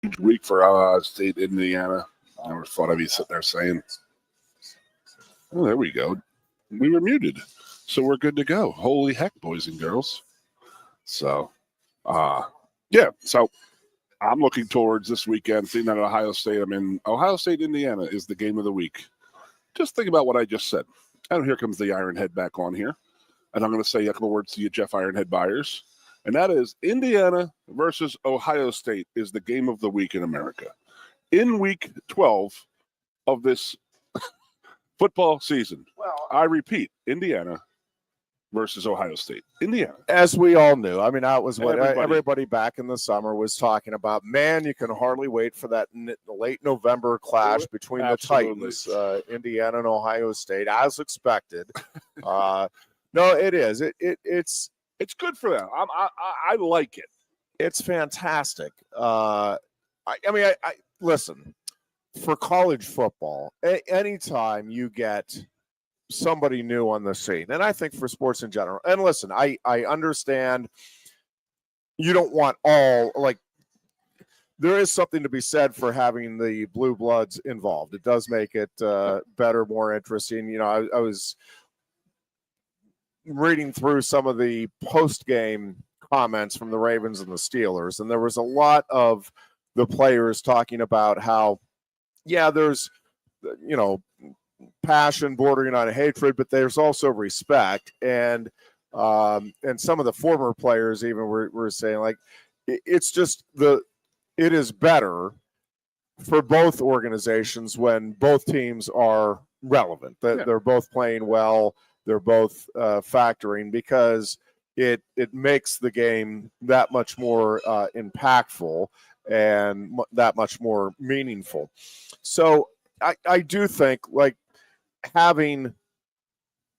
huge week for Ohio State, Indiana. I never thought I'd be sitting there saying, oh, there we go. We were muted, so we're good to go. Holy heck, boys and girls. So, yeah, so I'm looking towards this weekend, seeing that at Ohio State. Ohio State, Indiana is the game of the week. Just think about what I just said. And here comes the Ironhead back on here. And I'm going to say a couple words to you, Jeff Ironhead Byers. And that is Indiana versus Ohio State is the game of the week in America. In week 12 of this football season, I repeat, Indiana versus Ohio State. Indiana. As we all knew. That was what everybody back in the summer was talking about. Man, you can hardly wait for that late November clash between the Titans, Indiana and Ohio State, as expected. No, it is. It's good for them. I like it. It's fantastic. Listen, for college football, anytime you get somebody new on the scene, and I think for sports in general, and listen, I understand you don't want there is something to be said for having the blue bloods involved. It does make it better, more interesting. I was reading through some of the post-game comments from the Ravens and the Steelers, and there was a lot of the players talking about how, there's, passion bordering on hatred, but there's also respect. And some of the former players even were saying, it's just it is better for both organizations when both teams are relevant, that they're both playing well, they're both factoring, because it makes the game that much more impactful and that much more meaningful. So I do think having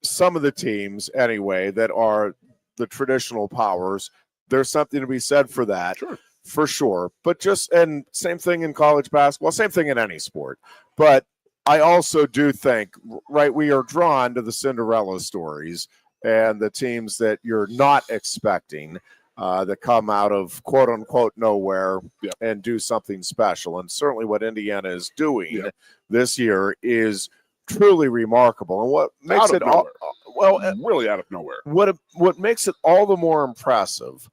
some of the teams anyway that are the traditional powers, there's something to be said for that. Sure. For sure. But and same thing in college basketball, same thing in any sport. But I also do think, we are drawn to the Cinderella stories and the teams that you're not expecting that come out of quote unquote nowhere and do something special. And certainly what Indiana is doing this year is truly remarkable. And what makes it really out of nowhere. What makes it all the more impressive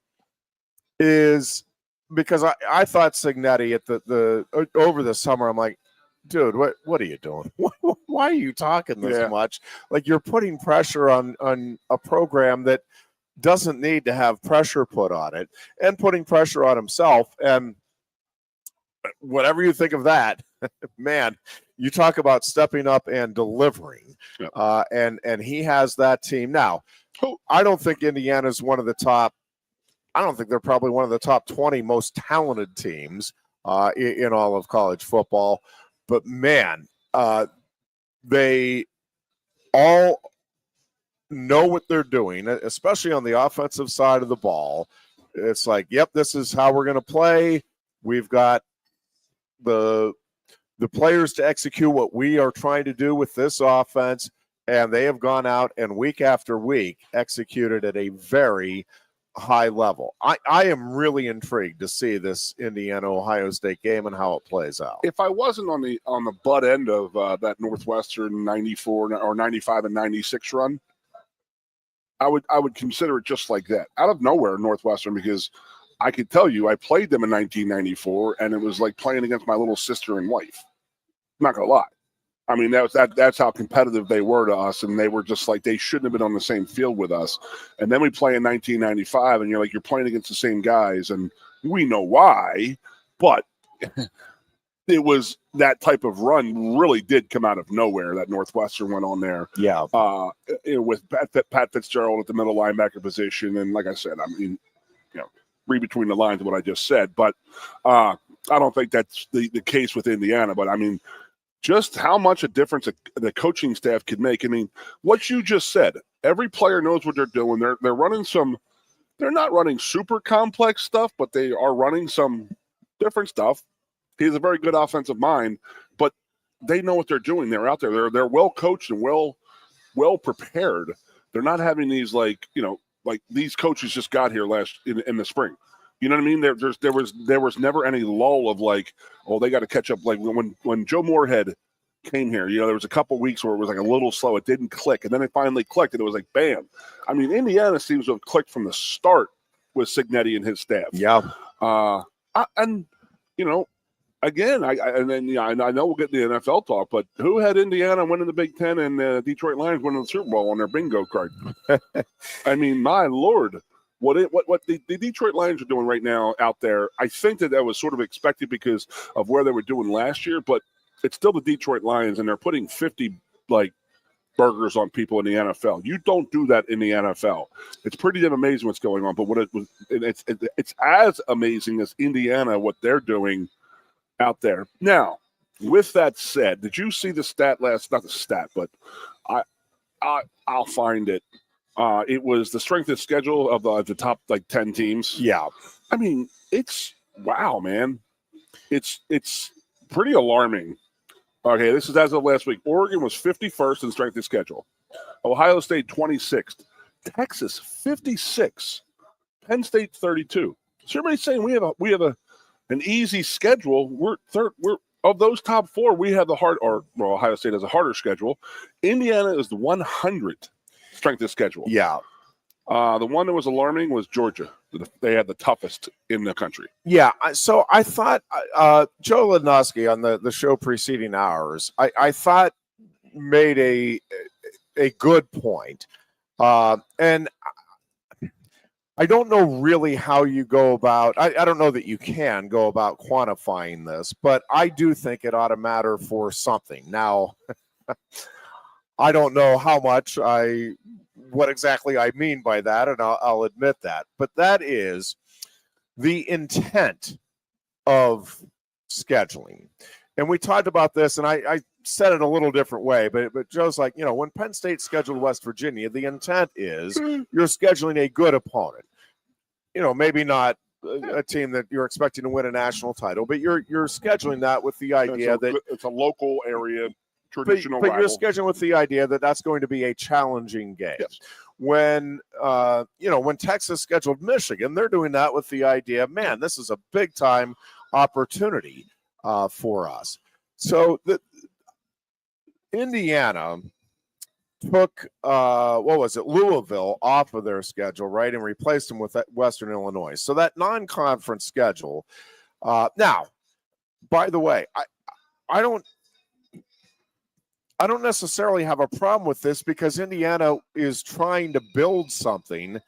is because I thought Signetti at the over the summer, I'm like, dude, what are you doing? Why are you talking this much? You're putting pressure on a program that doesn't need to have pressure put on it, and putting pressure on himself. And whatever you think of that, man, you talk about stepping up and delivering. And he has that team. Now, I don't think Indiana's one of the top, I don't think they're probably one of the top 20 most talented teams in all of college football. But, man, they all know what they're doing, especially on the offensive side of the ball. It's this is how we're going to play. We've got the players to execute what we are trying to do with this offense, and they have gone out and week after week executed at a very high level. I am really intrigued to see this Indiana-Ohio State game and how it plays out. If I wasn't on the butt end of that Northwestern 94 or 95 and 96 run, I would consider it just like that, out of nowhere, Northwestern, because I could tell you I played them in 1994, and it was like playing against my little sister and wife. I'm not gonna lie. That's how competitive they were to us, and they were just they shouldn't have been on the same field with us. And then we play in 1995, and you're playing against the same guys, and we know why, but it was that type of run really did come out of nowhere that Northwestern went on there. Yeah. With Pat Fitzgerald at the middle linebacker position, and like I said, read between the lines of what I just said, but I don't think that's the case with Indiana. But just how much a difference the coaching staff could make. What you just said, every player knows what they're doing. They're running they're not running super complex stuff, but they are running some different stuff. He has a very good offensive mind, but they know what they're doing. They're out there. They're well coached and well prepared. They're not having these these coaches just got here in the spring. You know what I mean? There was never any lull of like, oh, they got to catch up. Like when Joe Moorhead came here, there was a couple weeks where it was like a little slow. It didn't click, and then it finally clicked, and it was like, bam. I mean, Indiana seems to have clicked from the start with Signetti and his staff. Yeah. Again, I know we'll get the NFL talk, but who had Indiana winning the Big Ten and Detroit Lions winning the Super Bowl on their bingo card? I mean, my Lord. What the Detroit Lions are doing right now out there, I think that was sort of expected because of where they were doing last year, but it's still the Detroit Lions, and they're putting 50 burgers on people in the NFL. You don't do that in the NFL. It's pretty damn amazing what's going on, but it's as amazing as Indiana what they're doing out there. Now, with that said, did you see the stat not the stat, but I'll find it. It was the strength of schedule of the top 10 teams. Yeah. I mean, it's wow, man. It's pretty alarming. Okay, this is as of last week. Oregon was 51st in strength of schedule. Ohio State 26th. Texas 56. Penn State 32. So everybody's saying we have an easy schedule. We're of those top four, we have Ohio State has a harder schedule. Indiana is the 100th strength of schedule. Yeah. The one that was alarming was Georgia. They had the toughest in the country. Yeah. So I thought Joe Lednowski on the show preceding ours, I thought made a good point. And I don't know really how you go about, I don't know that you can go about quantifying this, but I do think it ought to matter for something. Now, I don't know how much what exactly I mean by that, and I'll admit that. But that is the intent of scheduling. And we talked about this, and I said it a little different way, but Joe's like, when Penn State scheduled West Virginia, the intent is you're scheduling a good opponent. Maybe not a team that you're expecting to win a national title, but you're scheduling that with the idea that it's a local area traditional but rival. You're scheduling with the idea that that's going to be a challenging game. Yes. When Texas scheduled Michigan, they're doing that with the idea, man, this is a big time opportunity for us. So Indiana took Louisville off of their schedule, right, and replaced them with Western Illinois. So that non-conference schedule. Now, by the way, I don't necessarily have a problem with this because Indiana is trying to build something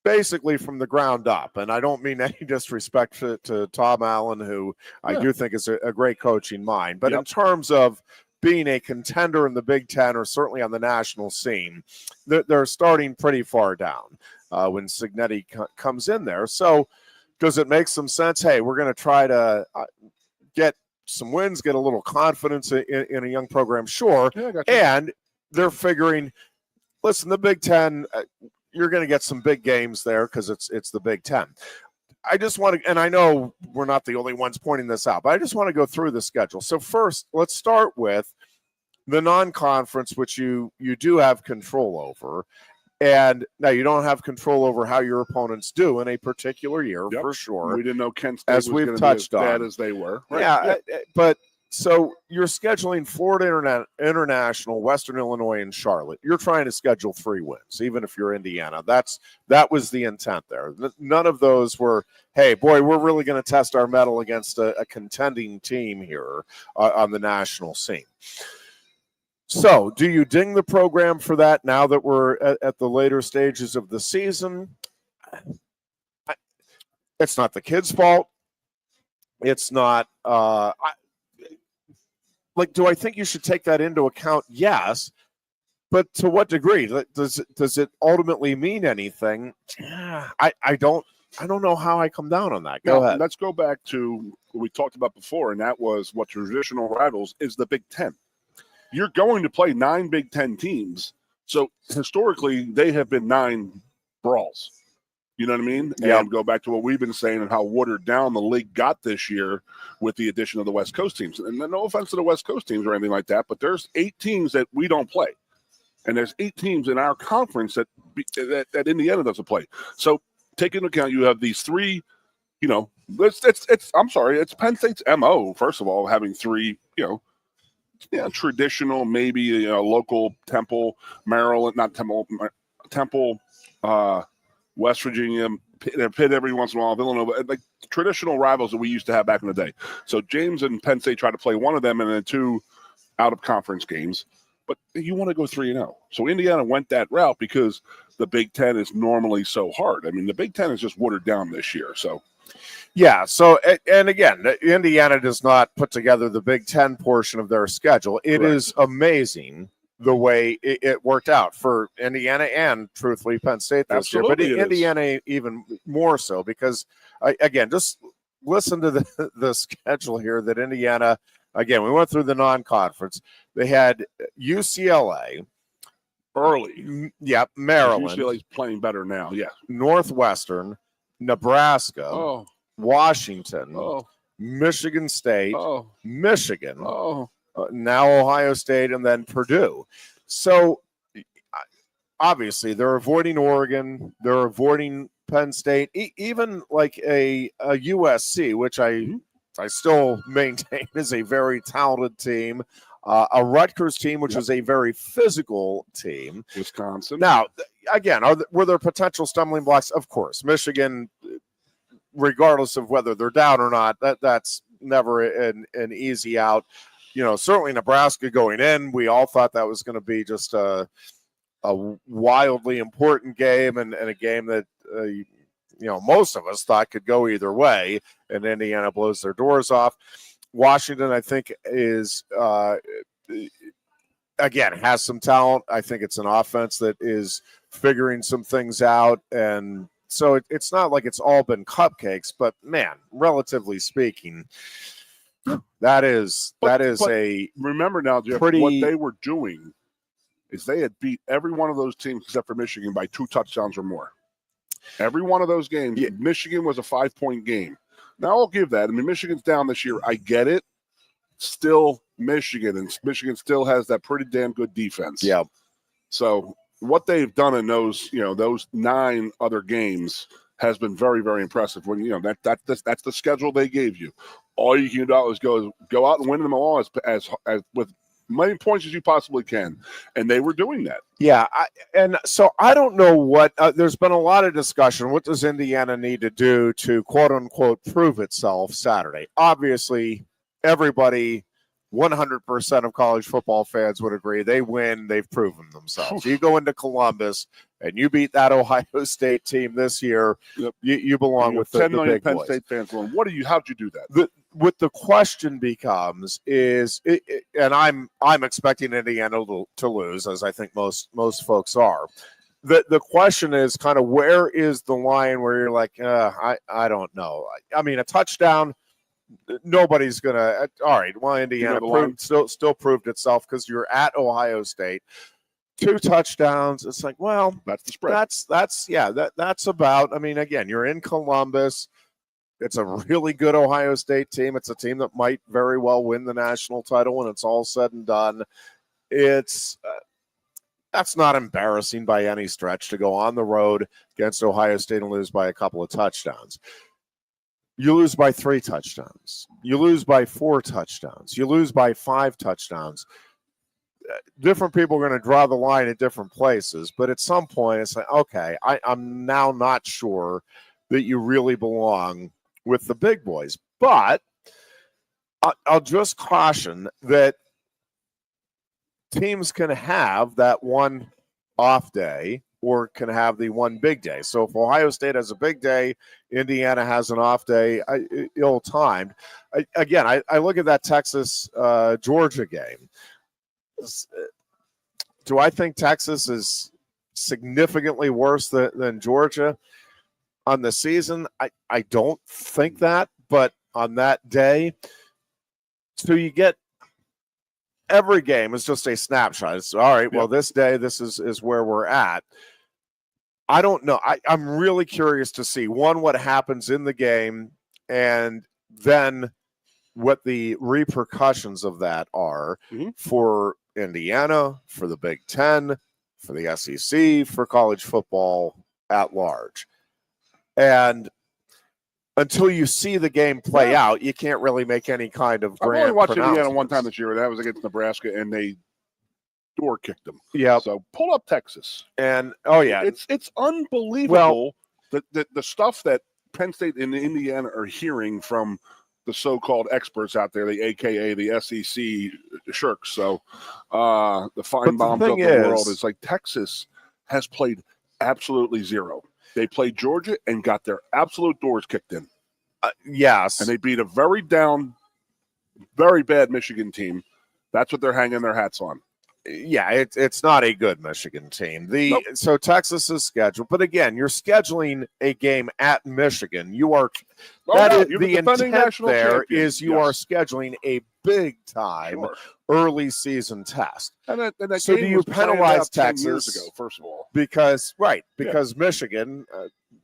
basically from the ground up. And I don't mean any disrespect to Tom Allen, who I do think is a great coaching mind. But in terms of being a contender in the Big Ten or certainly on the national scene, they're starting pretty far down when Signetti comes in there. So does it make some sense? Hey, we're going to try to get some wins, get a little confidence in a young program, sure. Yeah, and they're figuring, listen, the Big Ten, you're going to get some big games there because it's the Big Ten. I just want to, and I know we're not the only ones pointing this out, but I just want to go through the schedule. So first, let's start with the non-conference, which you do have control over. And now you don't have control over how your opponents do in a particular year, for sure. We didn't know Kent State as was we've touched as bad on as they were. Right? Yeah, but so you're scheduling Florida International, Western Illinois, and Charlotte. You're trying to schedule 3 wins, even if you're Indiana. That was the intent there. None of those were, hey, boy, we're really going to test our mettle against a contending team here on the national scene. So do you ding the program for that now that we're at the later stages of the season? It's not the kids' fault. It's not do I think you should take that into account? Yes. But to what degree? Does it ultimately mean anything? I don't know how I come down on that. Go ahead. Let's go back to what we talked about before, and that was what traditional rivals is the Big Ten. You're going to play 9 Big Ten teams. So historically, they have been 9 brawls. You know what I mean? Yep. And go back to what we've been saying and how watered down the league got this year with the addition of the West Coast teams. And no offense to the West Coast teams or anything like that, but there's 8 teams that we don't play. And there's 8 teams in our conference that Indiana doesn't play. So take into account you have these three, I'm sorry, it's Penn State's MO, first of all, having three, traditional, maybe local Temple, Maryland, not Temple, West Virginia, Pitt every once in a while, Villanova, like traditional rivals that we used to have back in the day. So James and Penn State try to play one of them and then two out-of-conference games. But you want to go 3-0. So Indiana went that route because the Big Ten is normally so hard. I mean, the Big Ten is just watered down this year. So, yeah. So, and again, Indiana does not put together the Big Ten portion of their schedule. It Correct. is amazing the way it worked out for Indiana and, truthfully, Penn State this year. But Indiana even more so because, again, just listen to the schedule here that Indiana. Again, we went through the non-conference. They had UCLA early. Yeah, Maryland. UCLA's playing better now, yeah. Northwestern, Nebraska, Washington, Michigan State, Michigan, now Ohio State, and then Purdue. So, obviously, they're avoiding Oregon. They're avoiding Penn State. Even like a USC, which I still maintain is a very talented team. A Rutgers team, which is a very physical team. Wisconsin. Now, again, were there potential stumbling blocks? Of course. Michigan, regardless of whether they're down or not, that's never an easy out. Certainly Nebraska going in, we all thought that was going to be just a wildly important game and a game that most of us thought could go either way, and Indiana blows their doors off. Washington, I think, is again has some talent. I think it's an offense that is figuring some things out, and so it's not like it's all been cupcakes. But man, relatively speaking, that is a remember now, Jeff, what they were doing is they had beat every one of those teams except for Michigan by 2 touchdowns or more. Every one of those games, Michigan was a 5-point game. Now, I'll give that. I mean, Michigan's down this year. I get it. Still Michigan, and Michigan still has that pretty damn good defense. Yeah. So what they've done in those 9 other games has been very, very impressive. When that's the schedule they gave you. All you can do is go out and win them all as with many points as you possibly can, and they were doing that. Yeah, so I don't know what there's been a lot of discussion. What does Indiana need to do to quote unquote prove itself Saturday? Obviously, everybody, 100% of college football fans would agree they win. They've proven themselves. You go into Columbus and you beat that Ohio State team this year. Yep. You belong with the 10 million big Penn boys. State fans. How'd you do that? What the question becomes is, and I'm expecting Indiana to lose, as I think most folks are. The question is kind of where is the line where you're like, I don't know. I mean, a touchdown, nobody's gonna. All right, well, Indiana still proved itself because you're at Ohio State. 2 touchdowns. It's like, well, that's the spread. That's about. I mean, again, you're in Columbus. It's a really good Ohio State team. It's a team that might very well win the national title when it's all said and done. It's that's not embarrassing by any stretch to go on the road against Ohio State and lose by a couple of touchdowns. You lose by 3 touchdowns. You lose by 4 touchdowns. You lose by 5 touchdowns. Different people are going to draw the line at different places, but at some point it's like, okay, I'm now not sure that you really belong with the big boys. But I'll just caution that teams can have that one off day or can have the one big day. So if Ohio State has a big day, Indiana has an off day, ill-timed. I look at that Texas-Georgia game. Do I think Texas is significantly worse than Georgia on the season? I don't think that, but on that day, so you get every game is just a snapshot. It's all right. Well, this day, this is where we're at. I don't know. I'm really curious to see what happens in the game, and then what the repercussions of that are for Indiana, for the Big Ten, for the SEC, for college football at large. And until you see the game play out, you can't really make any kind of grand I've only watched Indiana one pronouncements. time this year. That was against Nebraska, and they door kicked them. Yeah. So pull up Texas. And it's unbelievable that the stuff that Penn State and Indiana are hearing from the so-called experts out there, the AKA the SEC shirks. So the fine bombs of the world is like Texas has played absolutely zero. They played Georgia and got their absolute doors kicked in. Yes. And they beat a very down, very bad Michigan team. That's what they're hanging their hats on. Yeah, it's not a good Michigan team. Nope. So Texas is scheduled, but again, you're scheduling a game at Michigan. You are the intent there is you are scheduling a big time early season test. And that so game do you penalize Texas 10 years ago, first of all? Because Michigan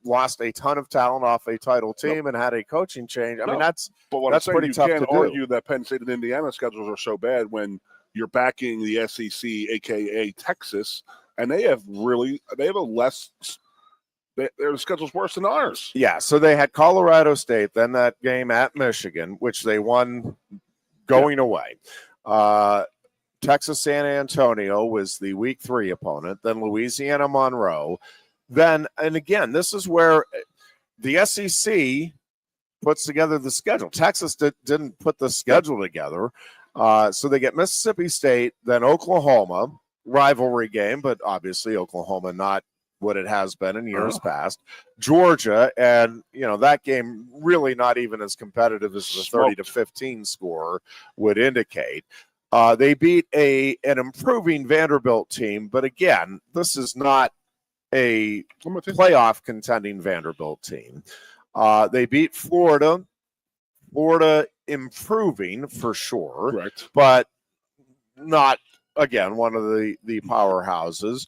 lost a ton of talent off a title team and had a coaching change. I mean, that's pretty tough to do. You can't argue that Penn State and Indiana schedules are so bad when you're backing the SEC, aka Texas, and their schedule's worse than ours. Yeah, so they had Colorado State, then that game at Michigan, which they won going away. Texas San Antonio was the week 3 opponent, then Louisiana Monroe. Then, and again, this is where the SEC puts together the schedule. Texas didn't put the schedule together. So they get Mississippi State, then Oklahoma, rivalry game, but obviously Oklahoma not what it has been in years past. Georgia, and that game really not even as competitive as the 30-15 score would indicate. They beat an improving Vanderbilt team, but again, this is not a playoff contending Vanderbilt team. They beat Florida. Florida improving for sure, correct, but not, again, one of the powerhouses.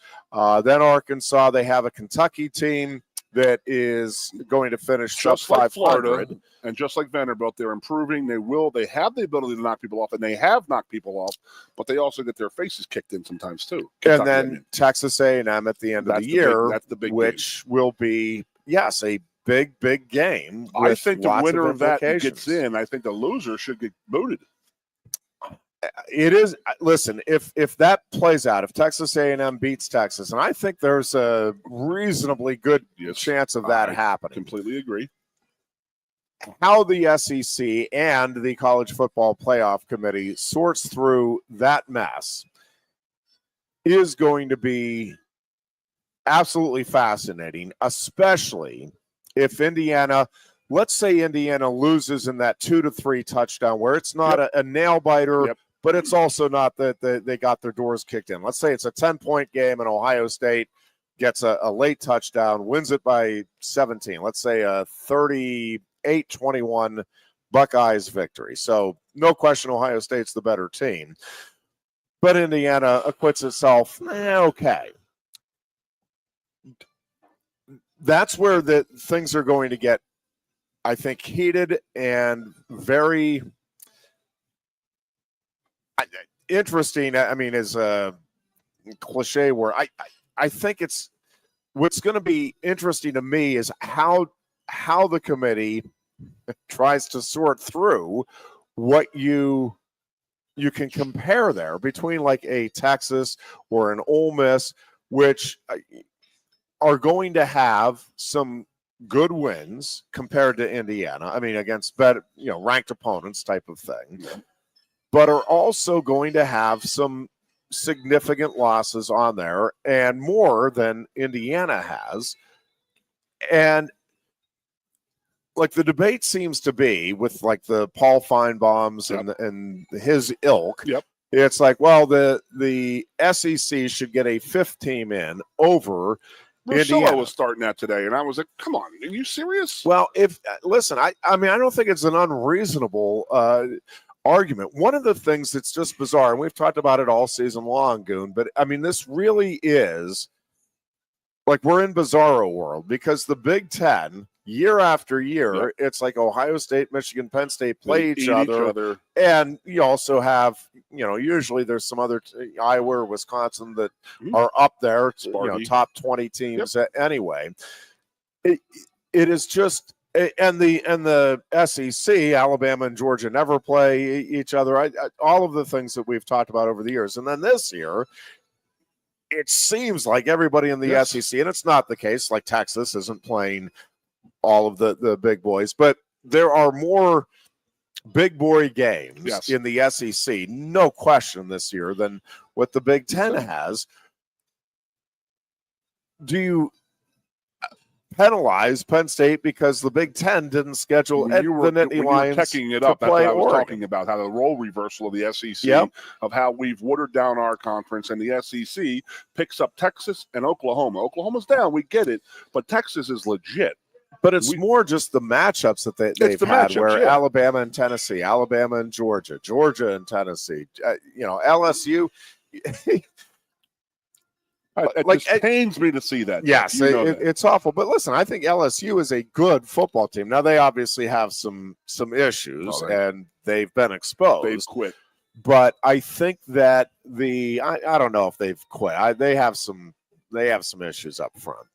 Then Arkansas, they have a Kentucky team that is going to finish just sub like 500. Florida, and just like Vanderbilt, they're improving. They have the ability to knock people off, and they have knocked people off, but they also get their faces kicked in sometimes too. And then Texas A&M at the end of the year, that's the big which will be, yes, a big game. I think the winner of that gets in. I think the loser should get booted. It is. Listen, if that plays out, if Texas A&M beats Texas, and I think there's a reasonably good chance of that happening. Completely agree. How the SEC and the College Football Playoff Committee sorts through that mess is going to be absolutely fascinating, especially if Indiana, let's say Indiana loses in that 2-3 touchdown where it's not a nail biter, but it's also not that they got their doors kicked in. Let's say it's a 10-point game and Ohio State gets a late touchdown, wins it by 17. Let's say a 38-21 Buckeyes victory. So no question Ohio State's the better team. But Indiana acquits itself, okay. That's where the things are going to get, I think, heated and very interesting. I mean, is a cliche word. I think it's what's going to be interesting to me is how the committee tries to sort through what you can compare there between like a Texas or an Ole Miss, which are going to have some good wins compared to Indiana. I mean, against better, ranked opponents type of thing, but are also going to have some significant losses on there and more than Indiana has. And like the debate seems to be with like the Paul Feinbaums and his ilk. It's like, well, the SEC should get a 5th team in over Indiana. Was starting that today, and I was like, "Come on, are you serious?" Well, listen, I mean, I don't think it's an unreasonable argument. One of the things that's just bizarre, and we've talked about it all season long, Goon, but I mean, this really is like we're in bizarro world because the Big Ten, year after year, it's like Ohio State, Michigan, Penn State play each other, and you also have, usually there's some other Iowa or Wisconsin that are up there, top 20 teams anyway. it is just, and the SEC, Alabama and Georgia never play each other. All of the things that we've talked about over the years. And then this year, it seems like everybody in the SEC, and it's not the case, like Texas isn't playing all of the big boys, but there are more big boy games in the SEC, no question, this year than what the Big Ten has. Do you penalize Penn State because the Big Ten didn't schedule the Nittany Lions checking it up? to That's play what I was Oregon. talking about, how the role reversal of the SEC, of how we've watered down our conference, and the SEC picks up Texas and Oklahoma. Oklahoma's down, we get it, but Texas is legit. But it's more just the matchups that they've had, where Alabama and Tennessee, Alabama and Georgia, Georgia and Tennessee, LSU. It just pains me to see that. Yes, it's awful. But listen, I think LSU is a good football team. Now, they obviously have some issues, and they've been exposed. They've quit. But I think that I don't know if they've quit. They have some issues up front.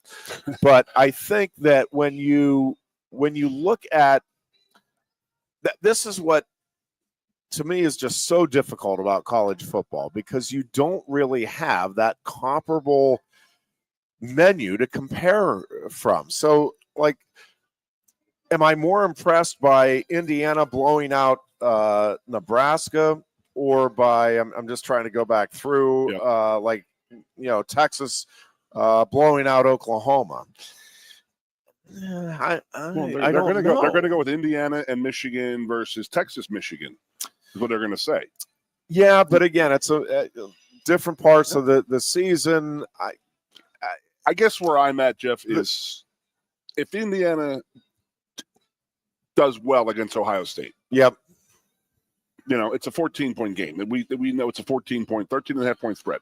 But I think that when you look at that, this is what to me is just so difficult about college football, because you don't really have that comparable menu to compare from. So, like, am I more impressed by Indiana blowing out Nebraska, or by I'm just trying to go back through Texas blowing out Oklahoma? They're going to go with Indiana and Michigan versus Texas, Michigan. Is what they're going to say. Yeah, but again, it's different parts of the season. I guess where I'm at, Jeff, is if Indiana does well against Ohio State. Yep. It's a 14-point game. We know it's a 13.5-point spread.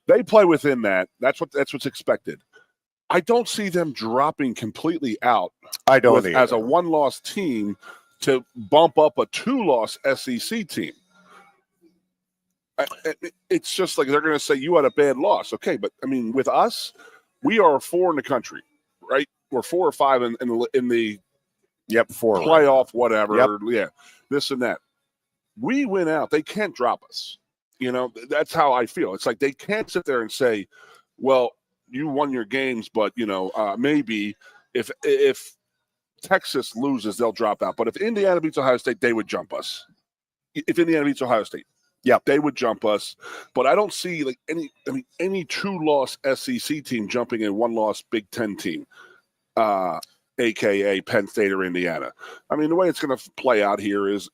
They play within that. That's what's expected. I don't see them dropping completely out. I don't either. As a one-loss team to bump up a two-loss SEC team. It's just like they're going to say you had a bad loss. Okay, but I mean, with us, we are 4 in the country, right? We're 4 or 5 in the 4 playoff, whatever. Yeah, this and that. We win out. They can't drop us. That's how I feel. It's like they can't sit there and say, well, you won your games, but maybe if Texas loses, they'll drop out. But if Indiana beats Ohio State, they would jump us. If Indiana beats Ohio State, they would jump us. But I don't see any two-loss SEC team jumping in one-loss Big Ten team, a.k.a. Penn State or Indiana. I mean, the way it's going to play out here is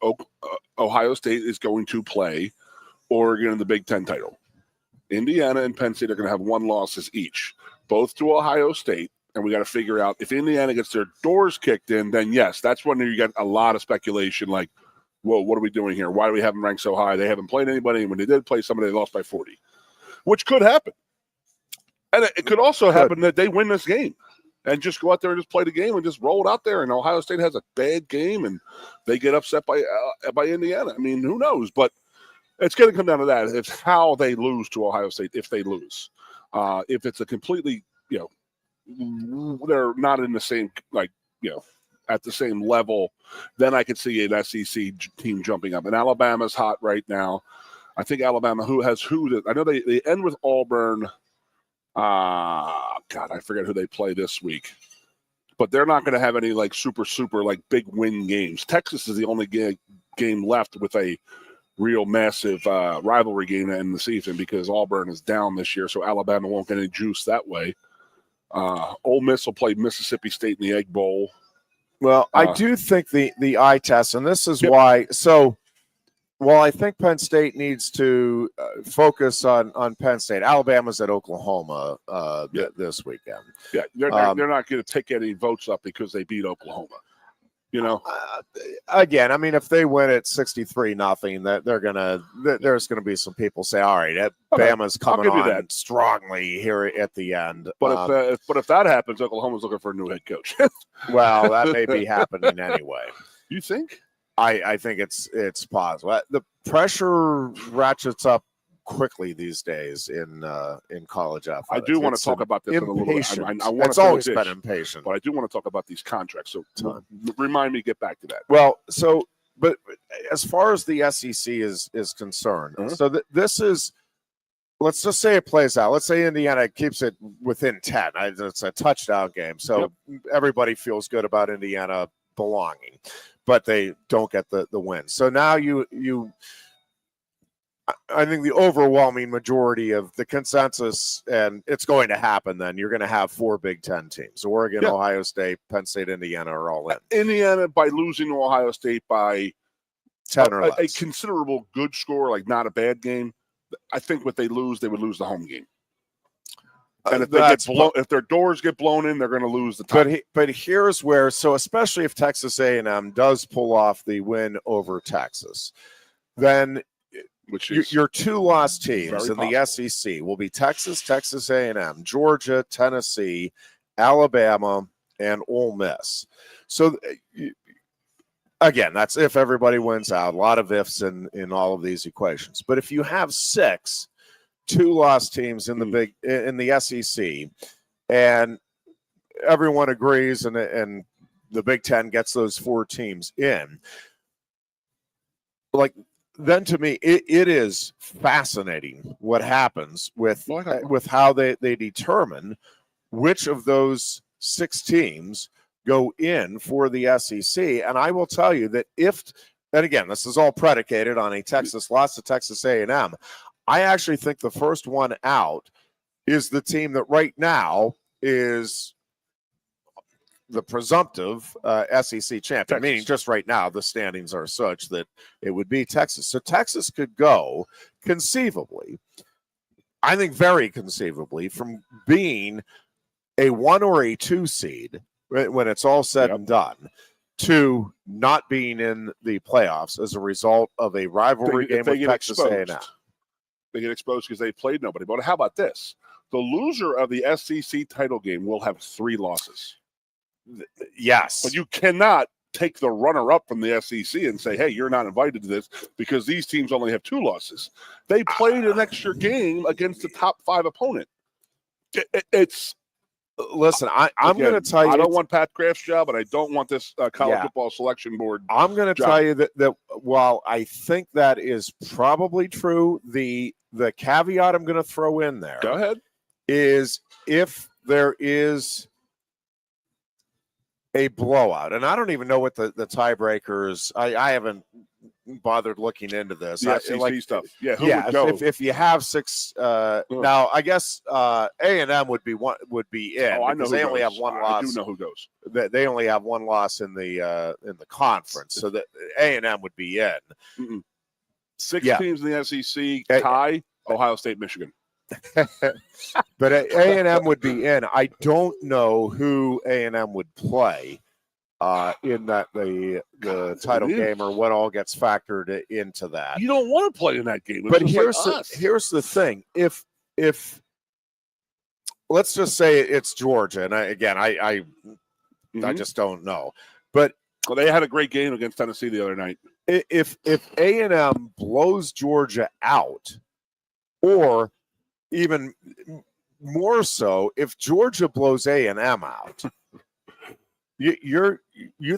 Ohio State is going to play Oregon in the Big Ten title. Indiana and Penn State are going to have one losses each, both to Ohio State. And we got to figure out if Indiana gets their doors kicked in, then yes, that's when you get a lot of speculation like, whoa, what are we doing here? Why do we have them ranked so high? They haven't played anybody. And when they did play somebody, they lost by 40, which could happen. And it could also happen that they win this game and just go out there and just play the game and just roll it out there. And Ohio State has a bad game and they get upset by Indiana. I mean, who knows? But it's going to come down to that. It's how they lose to Ohio State if they lose. If it's a completely, they're not in the same, at the same level, then I could see an SEC team jumping up. And Alabama's hot right now. I think Alabama, I know they end with Auburn. God, I forget who they play this week. But they're not going to have any super big win games. Texas is the only game left with a real massive rivalry game to end the season because Auburn is down this year, so Alabama won't get any juice that way. Ole Miss will play Mississippi State in the Egg Bowl. Well, I do think the eye test, and this is why. So, while I think Penn State needs to focus on Penn State, Alabama's at Oklahoma this weekend. Yeah, they're not going to pick any votes up because they beat Oklahoma. Again, I mean, if they win at 63-0, there's gonna be some people say, all right, Bama's coming on strongly here at the end. But if that happens, Oklahoma's looking for a new head coach. Well, that may be happening anyway. You think? I think it's possible. The pressure ratchets up quickly these days in college athletics. I do want to talk about this in a little bit. I want It's always been impatient. But I do want to talk about these contracts. So remind me, get back to that. Well, but as far as the SEC is concerned, so this is, let's just say it plays out. Let's say Indiana keeps it within 10. It's a touchdown game. So everybody feels good about Indiana belonging, but they don't get the win. So now I think the overwhelming majority of the consensus, and it's going to happen then, you're going to have 4 Big Ten teams. Oregon, Ohio State, Penn State, Indiana are all in. Indiana, by losing to Ohio State by 10 or less. A considerable good score, like not a bad game. I think what they lose, they would lose the home game. And if their doors get blown in, they're going to lose the title. But here's where, so especially if Texas A&M does pull off the win over Texas, then your 2 loss teams in the SEC will be Texas, Texas A&M, Georgia, Tennessee, Alabama, and Ole Miss. So again, that's if everybody wins out. A lot of ifs in all of these equations. But if you have 6 2-loss teams in the SEC, and everyone agrees, and the Big Ten gets those 4 teams in, like, then to me it is fascinating what happens with how they determine which of those 6 teams go in for the SEC. And I will tell you that and again, this is all predicated on a Texas loss to Texas A&M. I actually think the first one out is the team that right now is the presumptive SEC champion, Texas. meaning just right now the standings are such that it would be Texas. So Texas could go conceivably, I think very conceivably, from being a 1 or a 2 seed when it's all said and done to not being in the playoffs as a result of a rivalry game with Texas A&M. They get exposed because they played nobody. But how about this? The loser of the SEC title game will have 3 losses. Yes. But you cannot take the runner-up from the SEC and say, hey, you're not invited to this because these teams only have 2 losses. They played an extra game against the top 5 opponent. It's Listen, I'm going to tell you. I don't want Pat Kraft's job, and I don't want this college football selection board. I'm going to tell you that while I think that is probably true, the caveat I'm going to throw in there. Go ahead. Is if there is a blowout, and I don't even know what the tiebreakers. I haven't bothered looking into this. The SEC stuff. Yeah, who would go? If you have 6, now I guess A&M would be in. Oh, I know. They only have 1 loss. I do know who goes. They only have 1 loss in the conference, so that A&M would be in. Mm-mm. 6 teams in the SEC tie Ohio State, Michigan. But A&M would be in. I don't know who A&M would play in that the title game, or what all gets factored into that. You don't want to play in that game. But here's the thing: if let's just say it's Georgia, and I just don't know, but they had a great game against Tennessee the other night. If A&M blows Georgia out, or even more so, if Georgia blows A&M out, you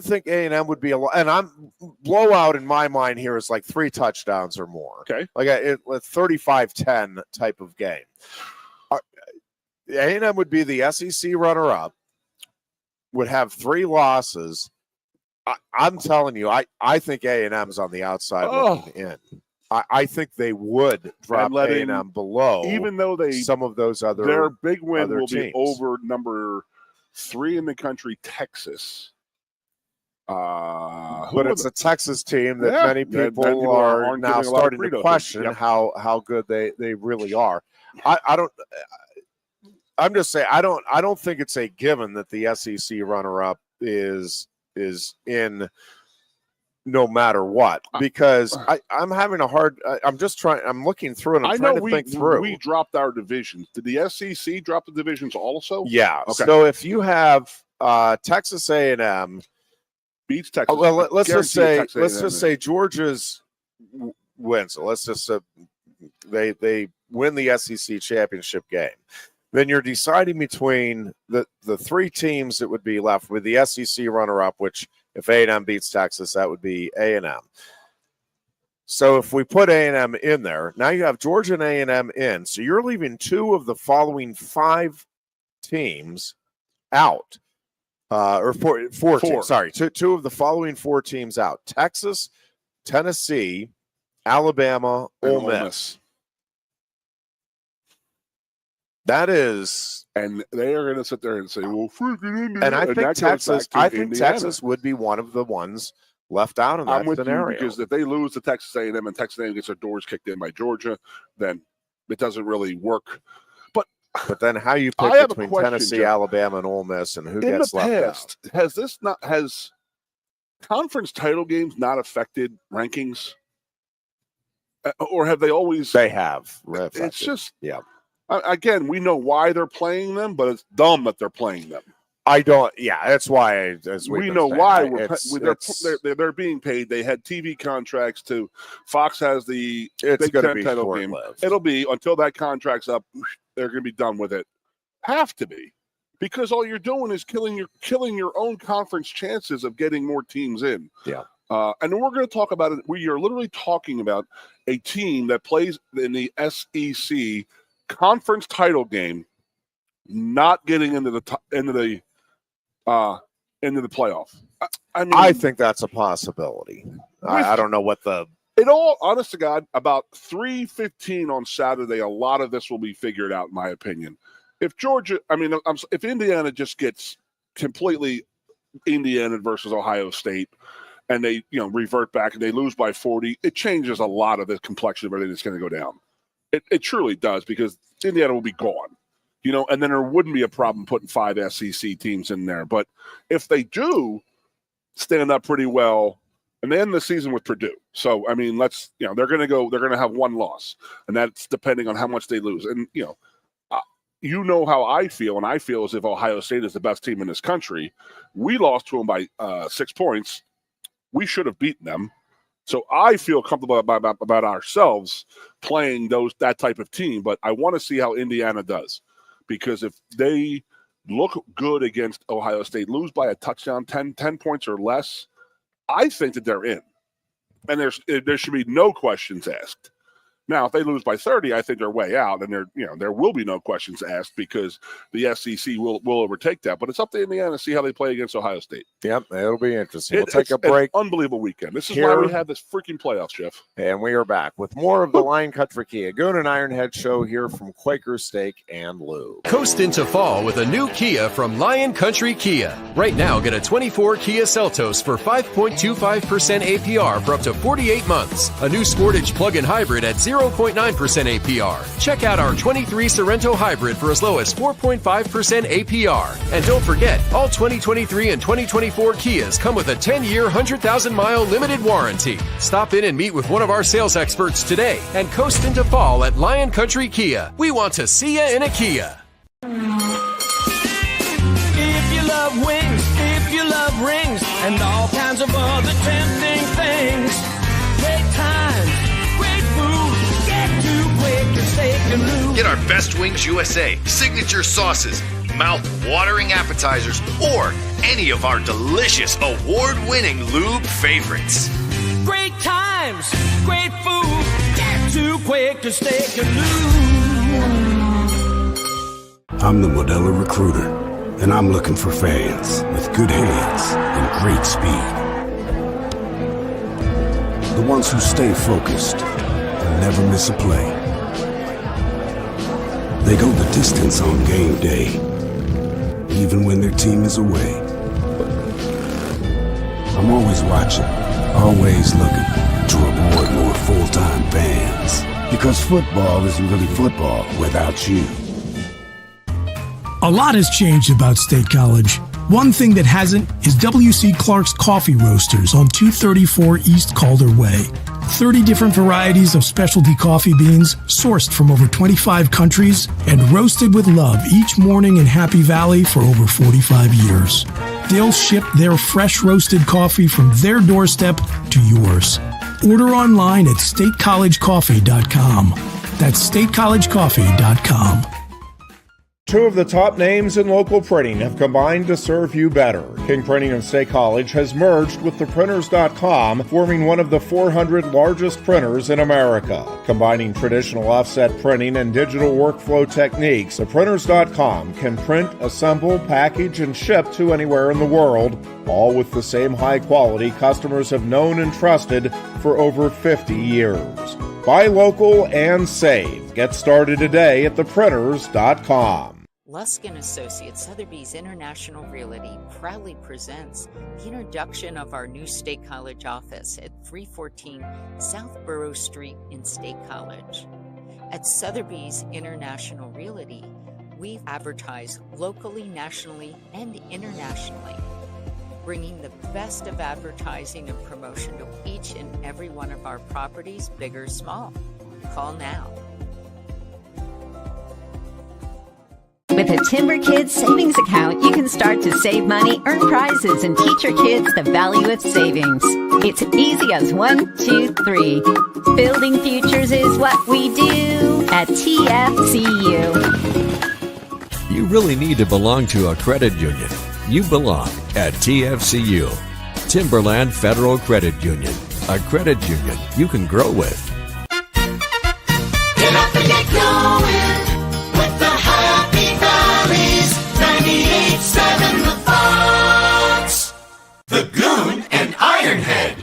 think A&M would be and I'm blowout in my mind here is like 3 touchdowns or more. Okay, like a 35-10 type of game. A&M would be the SEC runner-up, would have 3 losses. I'm telling you, I think A&M's on the outside looking in. I think they would drop A&M below, even though some of those other. Their big win will teams be over number 3 in the country, Texas. But it's a Texas team that many people are now starting to question how good they really are. I'm just saying I don't think it's a given that the SEC runner-up is in no matter what, because I'm having a hard. I'm looking through and I'm trying to think through. We dropped our divisions. Did the SEC drop the divisions also? Yeah. Okay. So if you have Texas A&M beats Texas, let's just say Georgia's wins. So let's just they win the SEC championship game, then you're deciding between the three teams that would be left with the SEC runner-up, which if A&M beats Texas, that would be A&M. So if we put A&M in there, now you have Georgia and A&M in. So you're leaving two of the following five teams out. Or four teams, sorry. Two of the following four teams out. Texas, Tennessee, Alabama, Ole Miss. That is... And they are going to sit there and say, well, freaking Indiana. And I think Texas would be one of the ones left out in that scenario. Because if they lose to Texas A&M and Texas A&M gets their doors kicked in by Georgia, then it doesn't really work. But then how you pick between Tennessee, Alabama, and Ole Miss, and who gets left out? Has conference title games not affected rankings? Or have they always? They have. It's just, yeah. Again, we know why they're playing them, but it's dumb that they're playing them. I don't. Yeah, that's why. We know why they're being paid. They had TV contracts too. Fox has the Big Ten title game. It'll be until that contract's up. They're going to be done with it. Have to be, because all you're doing is killing your own conference chances of getting more teams in. Yeah. And then we're going to talk about it. We are literally talking about a team that plays in the SEC conference title game, not getting into the playoff. I mean, I think that's a possibility. I don't know what the. It all, honest to God, about 3:15 on Saturday, a lot of this will be figured out, in my opinion. If if Indiana just gets completely Indiana versus Ohio State, and they revert back and they lose by 40, it changes a lot of the complexion of everything that's going to go down. It truly does, because Indiana will be gone. And then there wouldn't be a problem putting 5 SEC teams in there. But if they do stand up pretty well, and they end the season with Purdue. So, I mean, they're going to have one loss, and that's depending on how much they lose. And, how I feel, and I feel as if Ohio State is the best team in this country. We lost to them by 6 points. We should have beaten them. So I feel comfortable about ourselves playing that type of team, but I want to see how Indiana does. Because if they look good against Ohio State, lose by a touchdown, 10 points or less, I think that they're in. And there should be no questions asked. Now, if they lose by 30, I think they're way out, and there will be no questions asked, because the SEC will overtake that. But it's up to Indiana to see how they play against Ohio State. Yep, it'll be interesting. We'll take a break. An unbelievable weekend. This is why we have this freaking playoffs, Jeff. And we are back with more of the Lion Country Kia Goon and Ironhead show here from Quaker Steak and Lube. Coast into fall with a new Kia from Lion Country Kia. Right now, get a 24 Kia Seltos for 5.25% APR for up to 48 months. A new Sportage plug-in hybrid at 0.9% APR. Check out our 23 Sorrento hybrid for as low as 4.5% APR. And don't forget, all 2023 and 2024 Kias come with a 10-year, 100,000-mile limited warranty. Stop in and meet with one of our sales experts today and coast into fall at Lion Country Kia. We want to see you in a Kia. If you love wings, if you love rings, and all kinds of other tempting things, great times, great food, get to Quaker Steak and Lube. Get our Best Wings USA, signature sauces, mouth-watering appetizers, or any of our delicious award-winning lube favorites. Great times, great food, get to Quaker Steak and Lube. I'm the Modelo Recruiter, and I'm looking for fans with good hands and great speed. The ones who stay focused and never miss a play. They go the distance on game day, even when their team is away. I'm always watching, always looking to reward more full-time fans. Because football isn't really football without you. A lot has changed about State College. One thing that hasn't is W.C. Clark's Coffee Roasters on 234 East Calder Way. 30 different varieties of specialty coffee beans sourced from over 25 countries and roasted with love each morning in Happy Valley for over 45 years. They'll ship their fresh roasted coffee from their doorstep to yours. Order online at statecollegecoffee.com. That's statecollegecoffee.com. Two of the top names in local printing have combined to serve you better. King Printing and State College has merged with theprinters.com, forming one of the 400 largest printers in America. Combining traditional offset printing and digital workflow techniques, theprinters.com can print, assemble, package, and ship to anywhere in the world, all with the same high quality customers have known and trusted for over 50 years. Buy local and save. Get started today at theprinters.com. Lusk & Associates Sotheby's International Realty proudly presents the introduction of our new State College office at 314 South Borough Street in State College. At Sotheby's International Realty, we advertise locally, nationally, and internationally, bringing the best of advertising and promotion to each and every one of our properties, big or small. Call now. With a Timber Kids savings account, you can start to save money, earn prizes, and teach your kids the value of savings. It's easy as 1, 2, 3. Building futures is what we do at TFCU. You really need to belong to a credit union. You belong at TFCU, Timberland Federal Credit Union, a credit union you can grow with. Get up and get going with the Happy Valleys 98.7 The Fox, the Goon and Ironhead.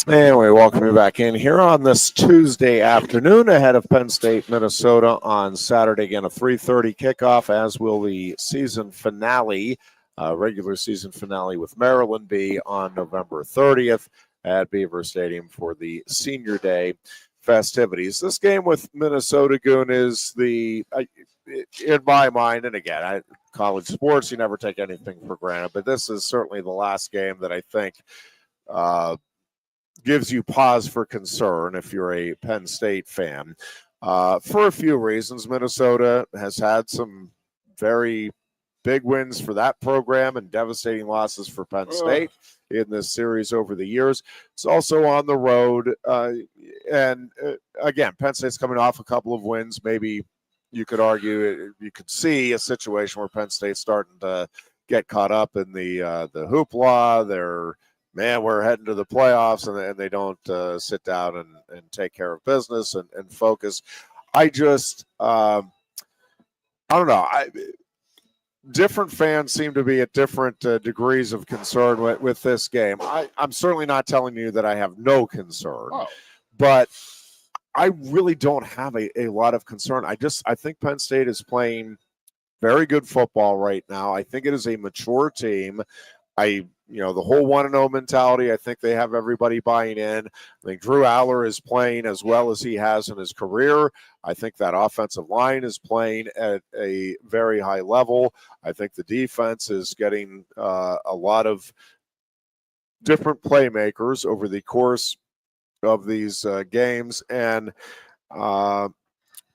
Anyway, welcome you back in here on this Tuesday afternoon ahead of Penn State, Minnesota on Saturday. Again, a 3:30 kickoff, as will the season finale, regular season finale with Maryland be on November 30th at Beaver Stadium for the Senior Day festivities. This game with Minnesota, Goon, is in my mind, and again, college sports, you never take anything for granted, but this is certainly the last game that I think gives you pause for concern if you're a Penn State fan. For a few reasons, Minnesota has had some very big wins for that program and devastating losses for Penn State in this series over the years. It's also on the road. And again, Penn State's coming off a couple of wins. Maybe you could argue, you could see a situation where Penn State's starting to get caught up in the hoopla. We're heading to the playoffs, and they don't sit down and take care of business and focus. I don't know. Different fans seem to be at different degrees of concern with this game. I'm certainly not telling you that I have no concern, but I really don't have a lot of concern. I think Penn State is playing very good football right now. I think it is a mature team. The whole 1-0 mentality, I think they have everybody buying in. I think Drew Aller is playing as well as he has in his career. I think that offensive line is playing at a very high level. I think the defense is getting a lot of different playmakers over the course of these games. And I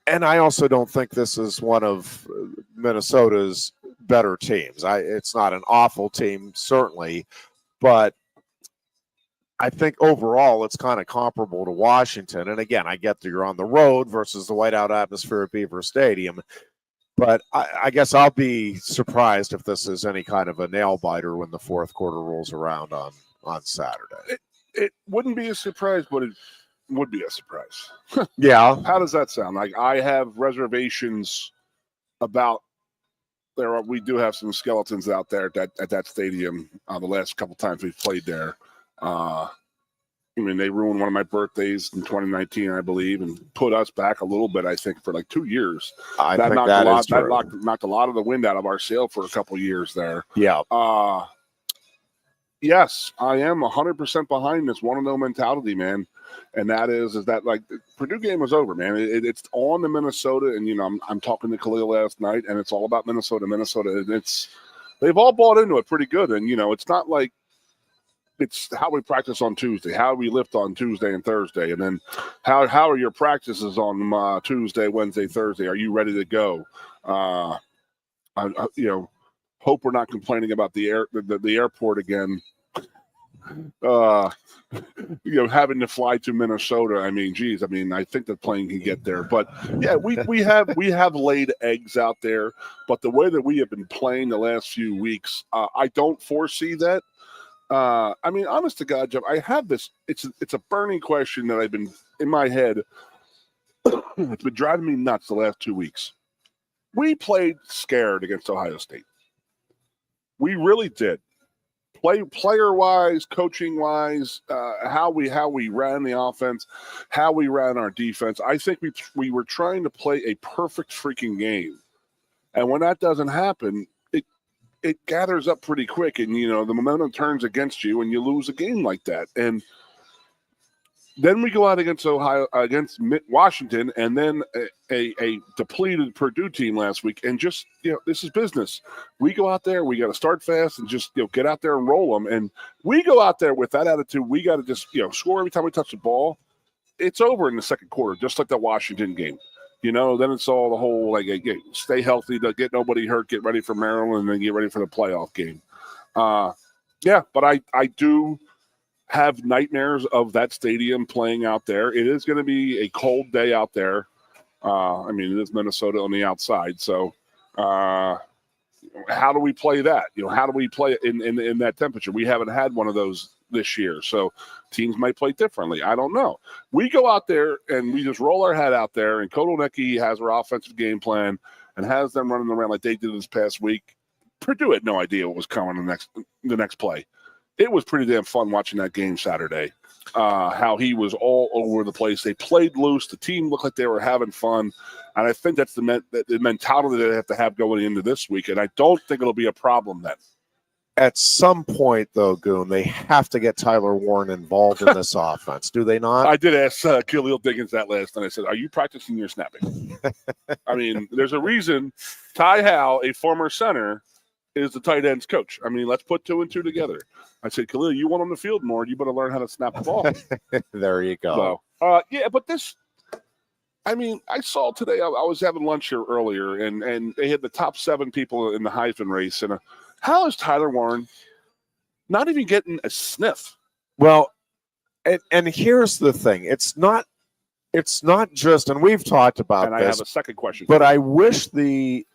also don't think this is one of Minnesota's better teams. It's not an awful team, certainly, but I think overall it's kind of comparable to Washington. And again, I get that you're on the road versus the whiteout atmosphere at Beaver Stadium, but I guess I'll be surprised if this is any kind of a nail biter when the fourth quarter rolls around on Saturday. It wouldn't be a surprise, but it would be a surprise. Yeah. How does that sound? Like, I have reservations about we do have some skeletons out there at that stadium the last couple times we've played there. They ruined one of my birthdays in 2019, I believe, and put us back a little bit, I think, for like 2 years. I think that is true. That knocked a lot of the wind out of our sail for a couple years there. Yeah. Yes, I am 100% behind this 1-0 mentality, man. And that is that, like, the Purdue game was over, man. It's on to Minnesota, and I'm talking to Khalil last night, and it's all about Minnesota. They've all bought into it pretty good, and it's not like it's how we practice on Tuesday, how we lift on Tuesday and Thursday, and then how are your practices on Tuesday, Wednesday, Thursday? Are you ready to go? Hope we're not complaining about the airport again. having to fly to Minnesota. I mean, geez, I think the plane can get there. But yeah, we have laid eggs out there. But the way that we have been playing the last few weeks, I don't foresee that. Honest to God, Jeff, I have this. It's a burning question that I've been in my head. It's been driving me nuts the last 2 weeks. We played scared against Ohio State. We really did. Player-wise, coaching-wise, how we ran the offense, how we ran our defense. I think we were trying to play a perfect freaking game. And when that doesn't happen, it gathers up pretty quick, and, the momentum turns against you, and you lose a game like that. And then we go out against Washington, and then a depleted Purdue team last week. And just, this is business. We go out there, we got to start fast and just, get out there and roll them. And we go out there with that attitude. We got to just, score every time we touch the ball. It's over in the second quarter, just like the Washington game. Then it's all the whole, stay healthy, get nobody hurt, get ready for Maryland, and then get ready for the playoff game. But I do have nightmares of that stadium playing out there. It is going to be a cold day out there. It is Minnesota on the outside. So how do we play that? How do we play it in that temperature? We haven't had one of those this year. So teams might play differently. I don't know. We go out there and we just roll our head out there, and Kotelnicki has our offensive game plan and has them running around like they did this past week. Purdue had no idea what was coming the next play. It was pretty damn fun watching that game Saturday, how he was all over the place. They played loose. The team looked like they were having fun. And I think that's the mentality that they have to have going into this week. And I don't think it'll be a problem then. At some point, though, Goon, they have to get Tyler Warren involved in this offense. Do they not? I did ask Khalil Diggins that last night. I said, are you practicing your snapping? There's a reason Ty Howe, a former center, is the tight ends coach. Let's put 2 and 2 together. I said, Khalil, you want on the field more, you better learn how to snap the ball. There you go. So, but this, I saw today, I was having lunch here earlier, and they had the top 7 people in the Heisman race. And how is Tyler Warren not even getting a sniff? Well, and here's the thing. It's not just, and we've talked about this. And I have a second question. But I wish the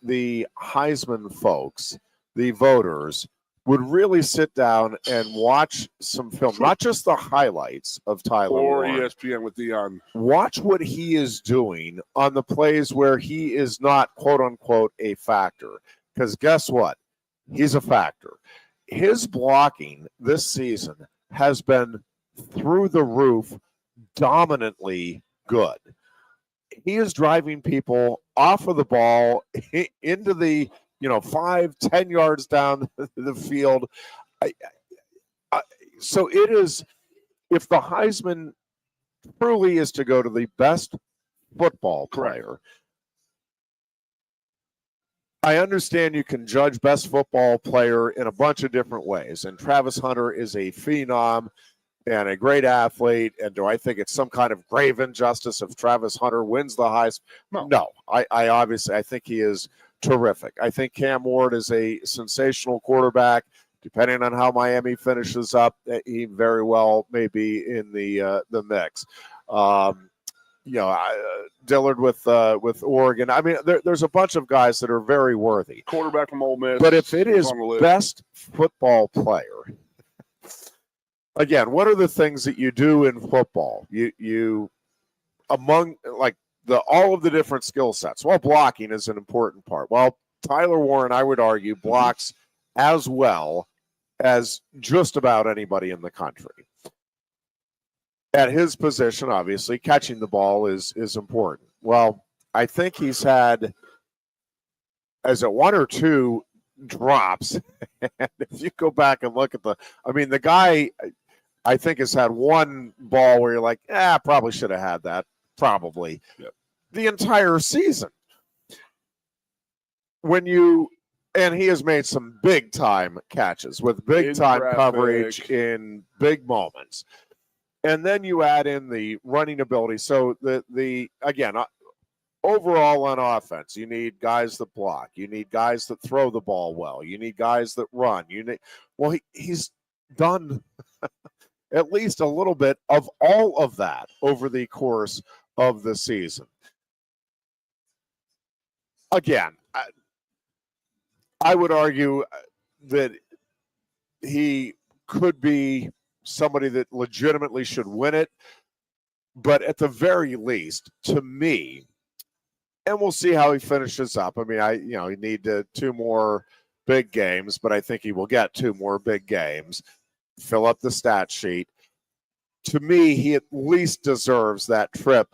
Heisman folks, the voters, would really sit down and watch some film, not just the highlights of Tyler Warren. Or ESPN with Dion. Watch what he is doing on the plays where he is not, quote unquote, a factor. Because guess what? He's a factor. His blocking this season has been through the roof, dominantly good. He is driving people off of the ball into the 5-10 yards down the field. So it is, if the Heisman truly is to go to the best football player, I understand you can judge best football player in a bunch of different ways. And Travis Hunter is a phenom and a great athlete. And do I think it's some kind of grave injustice if Travis Hunter wins the Heisman? No. I obviously think he is terrific. I think Cam Ward is a sensational quarterback. Depending on how Miami finishes up, he very well may be in the mix. Dillard with Oregon. There's a bunch of guys that are very worthy. Quarterback from Ole Miss. But if it is best football player, again, what are the things that you do in football? You among all of the different skill sets. Well, blocking is an important part. Well, Tyler Warren, I would argue, blocks as well as just about anybody in the country. At his position, obviously, catching the ball is important. Well, I think he's had, as a 1 or 2 drops, and if you go back and look at the guy, I think has had one ball where you're like, probably should have had that, probably. Yep. The entire season. And he has made some big-time catches with big-time coverage in big moments. And then you add in the running ability. So again, overall on offense, you need guys that block. You need guys that throw the ball well. You need guys that run. He's done at least a little bit of all of that over the course of the season. Again, I would argue that he could be somebody that legitimately should win it, but at the very least, to me, and we'll see how he finishes up. I mean, you need 2 more big games, but I think he will get 2 more big games, fill up the stat sheet. To me, he at least deserves that trip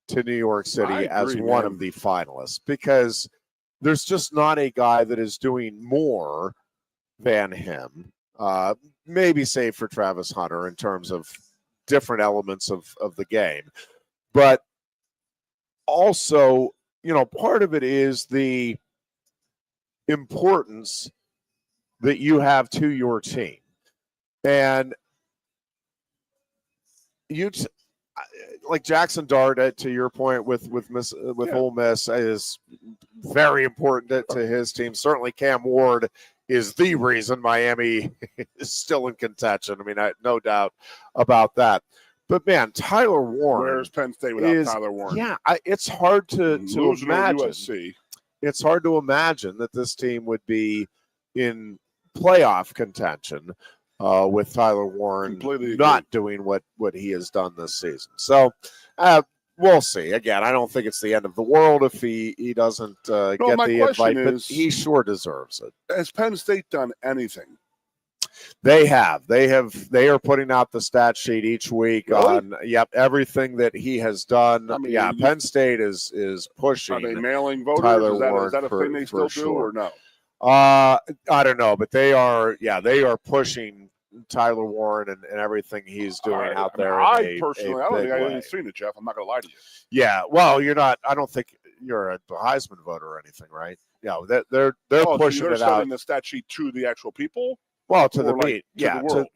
to New York City as one of the finalists, because there's just not a guy that is doing more than him, maybe save for Travis Hunter in terms of different elements of the game. But also, part of it is the importance that you have to your team. And like Jackson Dart, to your point with Ole Miss, is very important to his team. Certainly Cam Ward is the reason Miami is still in contention. I mean, no doubt about that. But man, Tyler Warren. Where's Penn State without Tyler Warren? Yeah, it's hard to imagine. USC. It's hard to imagine that this team would be in playoff contention with Tyler Warren not doing what he has done this season. So we'll see. Again, I don't think it's the end of the world if he doesn't get the invite, but he sure deserves it. Has Penn State done anything? They have. They are putting out the stat sheet each week on everything that he has done. I mean, Penn State is pushing. Are they mailing voters? Tyler Is that a thing they still do or no? I don't know, but they are pushing Tyler Warren and everything he's doing out there. I don't think I've seen it, Jeff. I'm not going to lie to you. Yeah, well, you're not. I don't think you're a Heisman voter or anything, right? Yeah, they're pushing it out. Sending the stat sheet to the actual people. Well, to the media,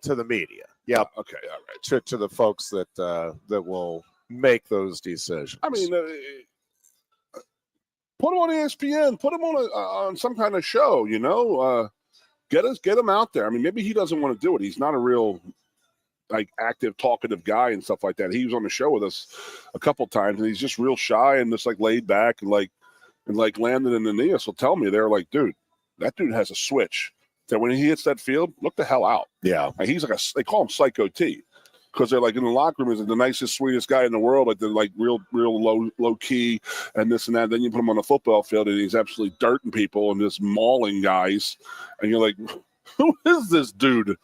to the media. Yeah. Okay. All right. To the folks that will make those decisions. I mean, put him on ESPN. Put him on some kind of show. Get him out there. I mean, maybe he doesn't want to do it. He's not a real active, talkative guy and stuff like that. He was on the show with us a couple times, and he's just real shy and just laid back and Landon and Aeneas will tell me, they're like, dude, that dude has a switch. That when he hits that field, look the hell out. Yeah. He's they call him Psycho T, because they're in the locker room, he's the nicest, sweetest guy in the world. They're real low key and this and that. Then you put him on the football field and he's absolutely dirting people and just mauling guys. And you're like, who is this dude?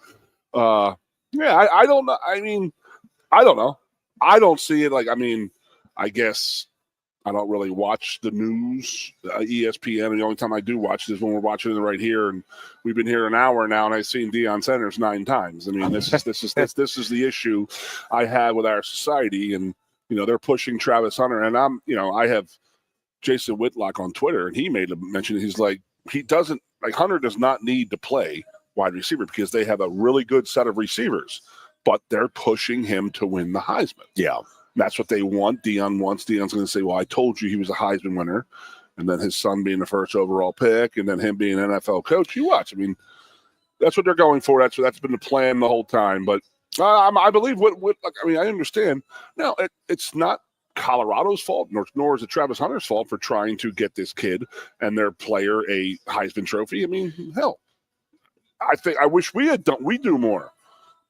I don't know. I mean, I don't know. I don't see it. I guess I don't really watch the news, ESPN, and the only time I do watch it is when we're watching it right here. And we've been here an hour now, and I've seen Deion Sanders 9 times. I mean, this is the issue I have with our society, and they're pushing Travis Hunter, and I have Jason Whitlock on Twitter, and he made a mention. He's like, Hunter does not need to play wide receiver because they have a really good set of receivers, but they're pushing him to win the Heisman. Yeah. That's what they want. Deion wants. Deion's going to say, well, I told you he was a Heisman winner. And then his son being the first overall pick and then him being an NFL coach. You watch. I mean, that's what they're going for. That's been the plan the whole time. But I believe I understand. Now, it's not Colorado's fault, nor is it Travis Hunter's fault for trying to get this kid and their player a Heisman trophy. I mean, hell, I wish we do more.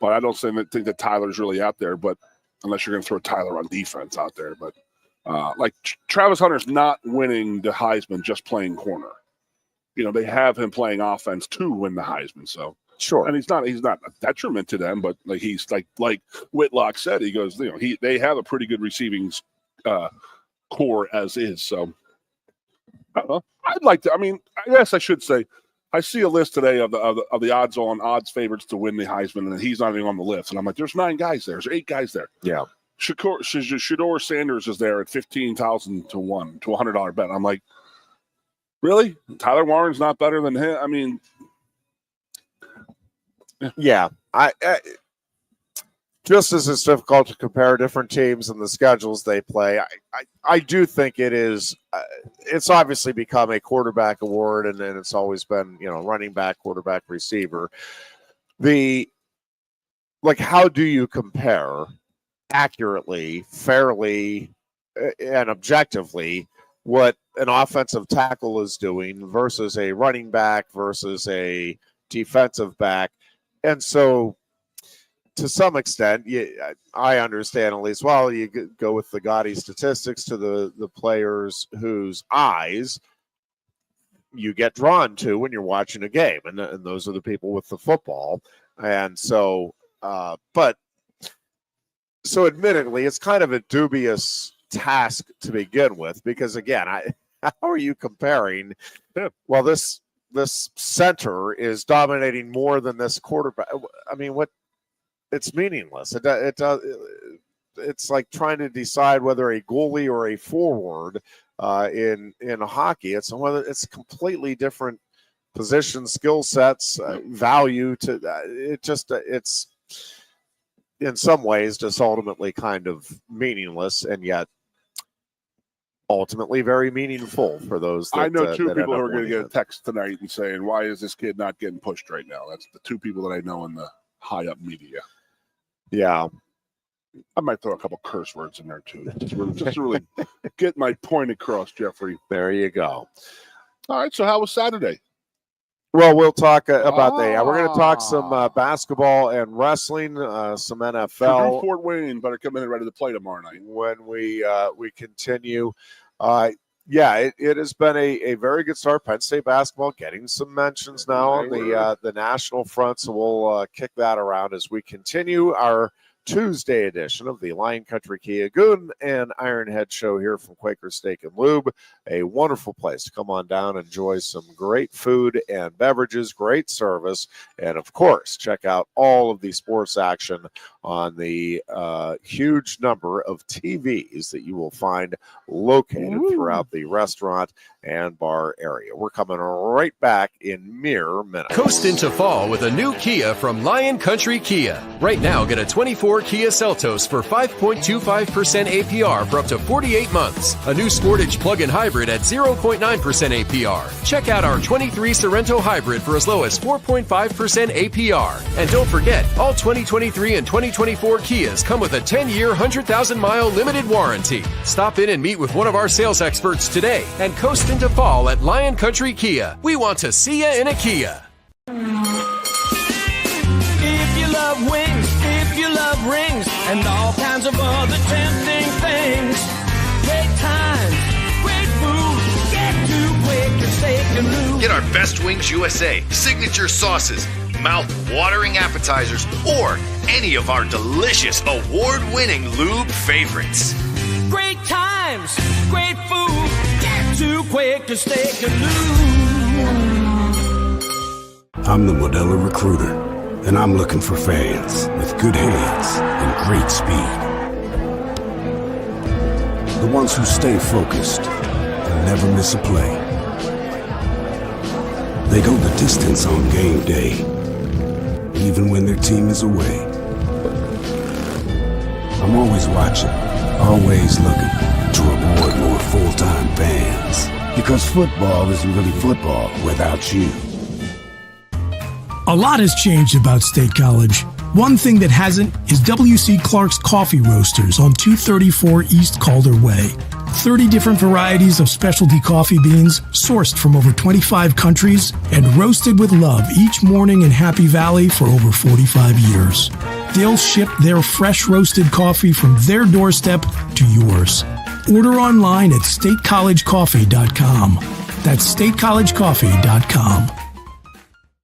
But I don't think that Tyler's really out there. But unless you're going to throw Tyler on defense out there. But Travis Hunter's not winning the Heisman just playing corner. They have him playing offense to win the Heisman. So sure, and he's not a detriment to them. But he's like Whitlock said, he goes, they have a pretty good receiving core as is. So I don't know. I'd like to. I mean, I guess I should say. I see a list today of the odds favorites to win the Heisman, and he's not even on the list. And I'm like, there's 9 guys there. There's 8 guys there. Yeah. Shedeur Sanders is there at 15,000 to 1 to $100 bet. I'm like, really? Tyler Warren's not better than him? I mean, yeah. I just as it's difficult to compare different teams and the schedules they play, I do think it is. It's obviously become a quarterback award, and then it's always been running back, quarterback, receiver. The like, how do you compare accurately, fairly, and objectively what an offensive tackle is doing versus a running back versus a defensive back? And so, to some extent, I understand at least, well, you go with the gaudy statistics to the players whose eyes you get drawn to when you're watching a game, and those are the people with the football. And so, so admittedly, it's kind of a dubious task to begin with, because again, how are you comparing? Well, this center is dominating more than this quarterback. I mean, what? It's meaningless. It's like trying to decide whether a goalie or a forward in hockey. It's completely different position, skill sets, value to it. It's in some ways just ultimately kind of meaningless, and yet ultimately very meaningful for those. I know two people who are going to get a text tonight and saying, "Why is this kid not getting pushed right now?" That's the two people that I know in the high up media. Yeah. I might throw a couple curse words in there too, just to really get my point across, Jeffrey. There you go. All right, so how was Saturday? Well, we'll talk about that. We're going to talk some basketball and wrestling, some NFL. Fort Wayne better come in and ready to play tomorrow night. When we continue. It has been a very good start. Penn State basketball getting some mentions now on the national front, so we'll kick that around as we continue our Tuesday edition of the Lion Country Kia Goon and Ironhead show here from Quaker Steak and Lube. A wonderful place to come on down, enjoy some great food and beverages, great service, and of course, check out all of the sports action on the huge number of TVs that you will find located throughout the restaurant and bar area. We're coming right back in mere minutes. Coast into fall with a new Kia from Lion Country Kia. Right now, get a 24 Kia Seltos for 5.25% APR for up to 48 months. A new Sportage plug-in hybrid at 0.9% APR. Check out our 23 Sorrento hybrid for as low as 4.5% APR. And don't forget, all 2023 and 2024 Kias come with a 10-year, 100,000-mile limited warranty. Stop in and meet with one of our sales experts today and coast into fall at Lion Country Kia. We want to see you in a Kia. If you love wings, if you love rings, and all kinds of other tempting things, great times, great food, get to Quaker Steak and Lube. Get our Best Wings USA, signature sauces, mouth-watering appetizers, or any of our delicious award-winning lube favorites. Great times, great food, get to Quaker Steak and Lube. I'm the Modelo Recruiter, and I'm looking for fans with good hands and great speed. The ones who stay focused and never miss a play. They go the distance on game day, even when their team is away. I'm always watching, always looking to reward more full-time fans. Because football isn't really football without you. A lot has changed about State College. One thing that hasn't is W.C. Clark's Coffee Roasters on 234 East Calder Way. 30 different varieties of specialty coffee beans sourced from over 25 countries and roasted with love each morning in Happy Valley for over 45 years. They'll ship their fresh roasted coffee from their doorstep to yours. Order online at statecollegecoffee.com. That's statecollegecoffee.com.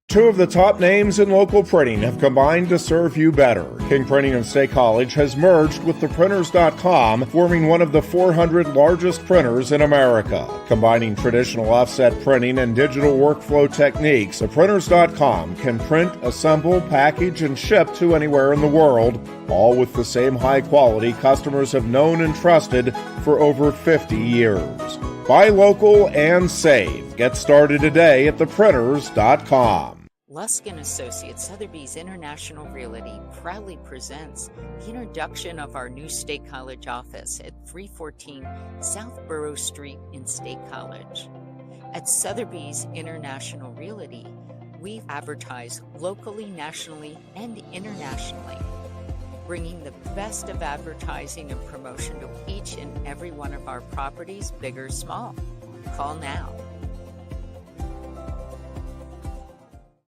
Two of the top names in local printing have combined to serve you better. King Printing of State College has merged with theprinters.com, forming one of the 400 largest printers in America. Combining traditional offset printing and digital workflow techniques, theprinters.com can print, assemble, package, and ship to anywhere in the world, all with the same high quality customers have known and trusted for over 50 years. Buy local and save. Get started today at theprinters.com. Lusk & Associates Sotheby's International Realty proudly presents the introduction of our new State College office at 314 South Borough Street in State College. At Sotheby's International Realty, We advertise locally, nationally, and internationally, bringing the best of advertising and promotion to each and every one of our properties, big or small. Call now.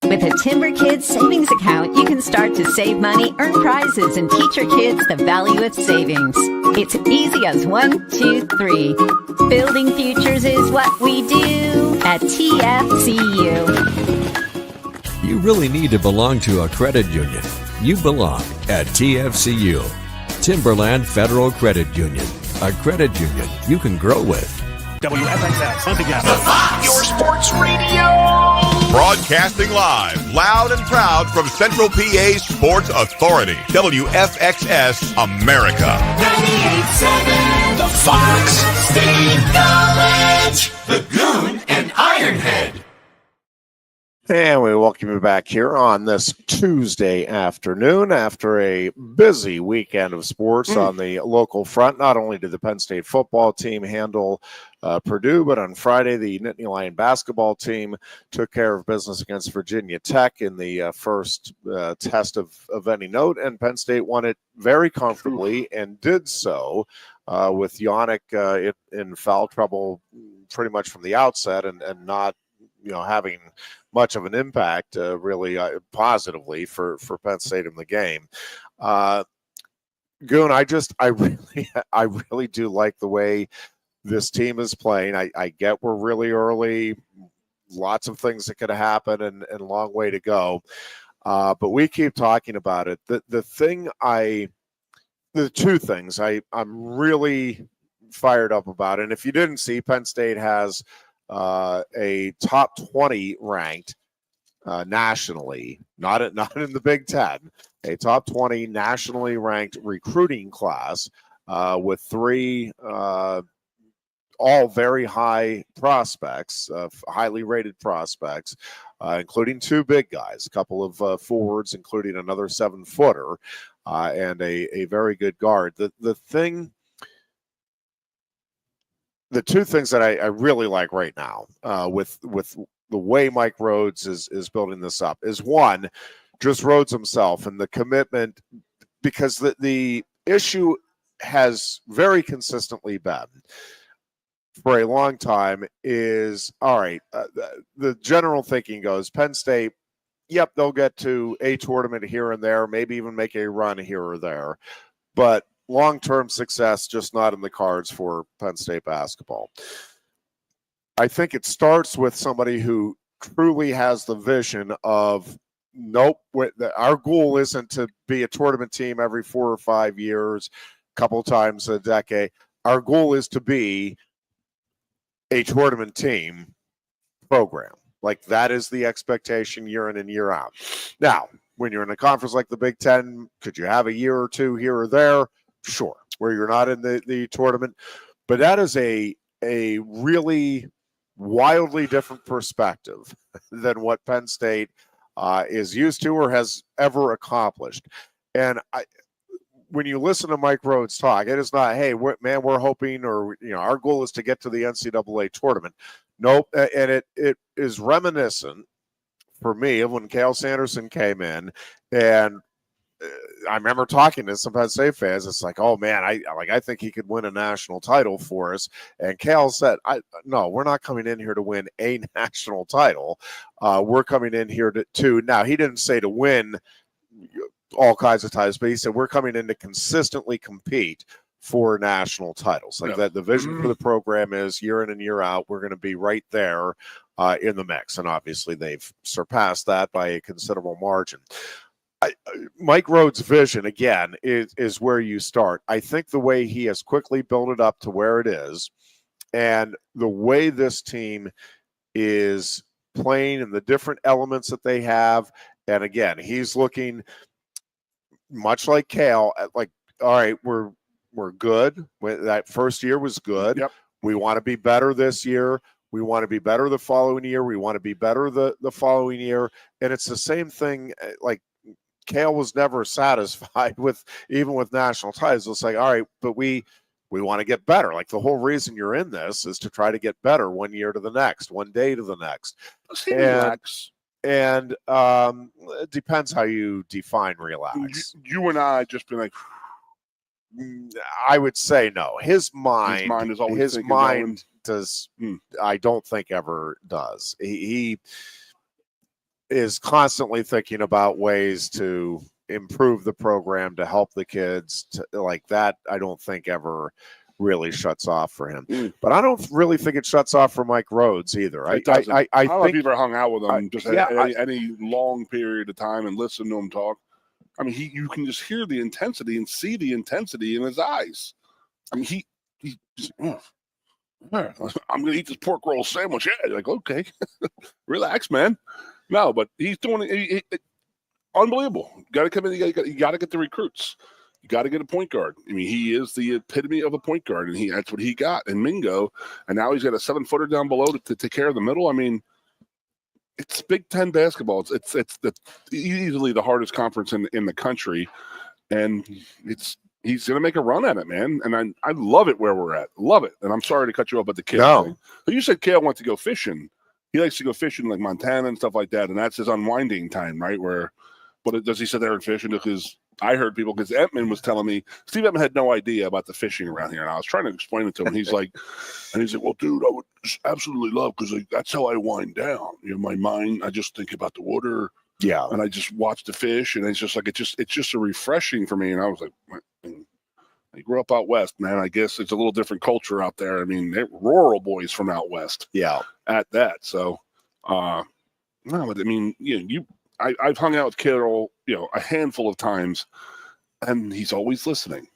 With a Timber Kids savings account, you can start to save money, earn prizes, and teach your kids the value of savings. It's easy as 1, 2, 3. Building futures is what we do at TFCU. You really need to belong to a credit union. You belong at TFCU, Timberland Federal Credit Union, a credit union you can grow with. WFXX, once again. Your sports radio. Broadcasting live, loud and proud from Central PA's Sports Authority. WFXS America. 98.7, the Fox State College, the Goon and Ironhead. And we welcome you back here on this Tuesday afternoon after a busy weekend of sports on the local front. Not only did the Penn State football team handle Purdue, but on Friday, the Nittany Lion basketball team took care of business against Virginia Tech in the first test of any note, and Penn State won it very comfortably and did so with Yannick in foul trouble pretty much from the outset and not having much of an impact really positively for Penn State in the game. Goon, I really do like the way this team is playing. I get we're really early, lots of things that could happen and a long way to go. But we keep talking about it. The two things I'm really fired up about, and if you didn't see, Penn State has a top 20 ranked nationally, not in the Big Ten, a top 20 nationally ranked recruiting class with three all very high prospects, highly rated prospects, including two big guys, a couple of forwards, including another 7-footer, and a very good guard. The two things that I really like right now with the way Mike Rhodes is building this up is, one, just Rhodes himself and the commitment, because the issue has very consistently been for a long time is, all right, the general thinking goes, Penn State, yep, they'll get to a tournament here and there, maybe even make a run here or there, but long-term success just not in the cards for Penn State basketball. I think it starts with somebody who truly has the vision of, nope, our goal isn't to be a tournament team every 4 or 5 years, a couple times a decade. Our goal is to be a tournament team program. Like, that is the expectation year in and year out. Now, when you're in a conference like the Big Ten, could you have a year or two here or there? Sure, where you're not in the tournament. But that is a really wildly different perspective than what Penn State is used to or has ever accomplished. And when you listen to Mike Rhodes talk, it is not, hey, we're hoping, or our goal is to get to the NCAA tournament. Nope, and it is reminiscent for me of when Cale Sanderson came in, and I remember talking to some Penn State fans. It's like, oh man, I think he could win a national title for us. And Cale said, no, we're not coming in here to win a national title. We're coming in here to now. He didn't say to win all kinds of titles, but he said we're coming in to consistently compete for national titles. Like that, the vision for the program is year in and year out, we're going to be right there in the mix. And obviously, they've surpassed that by a considerable margin. Mike Rhodes' vision, again, is where you start. I think the way he has quickly built it up to where it is, and the way this team is playing and the different elements that they have, and again, he's looking much like Cale, like, all right, we're good. That first year was good. Yep. We want to be better this year. We want to be better the following year. We want to be better the following year. And it's the same thing, like, Cale was never satisfied with, even with national titles. It's like, all right, but we want to get better. Like, the whole reason you're in this is to try to get better one year to the next, one day to the next. He relax. And it depends how you define relax. You and I just been like, I would say no. His mind is always does. I don't think ever does. He is constantly thinking about ways to improve the program, to help the kids, like that. I don't think ever really shuts off for him. But I don't really think it shuts off for Mike Rhodes either. I think if you've ever hung out with him any long period of time and listened to him talk. I mean, you can just hear the intensity and see the intensity in his eyes. I mean, he just, I'm going to eat this pork roll sandwich. Yeah, like, okay, relax, man. No, but he's doing it. Unbelievable. Got to come in. You got to get the recruits. You got to get a point guard. I mean, he is the epitome of a point guard, and that's what he got in Mingo. And now he's got a 7-footer down below to take care of the middle. I mean, it's Big Ten basketball. It's easily the hardest conference in the country, and he's going to make a run at it, man. And I love it where we're at. Love it. And I'm sorry to cut you off at the kid thing. But you said Kale went to go fishing. He likes to go fishing like Montana and stuff like that, and that's his unwinding time, right? But does he sit there and fish? Because I heard people, because Entman was telling me, Steve Entman had no idea about the fishing around here, and I was trying to explain it to him. He's like, well, dude, I would just absolutely love, because that's how I wind down. You know, my mind, I just think about the water, and I just watch the fish, and it's just like it's just a refreshing for me. And I was like, I grew up out west, man. I guess it's a little different culture out there. I mean, they're rural boys from out west, at that. So, no, but I mean, I've hung out with Carroll, a handful of times, and he's always listening.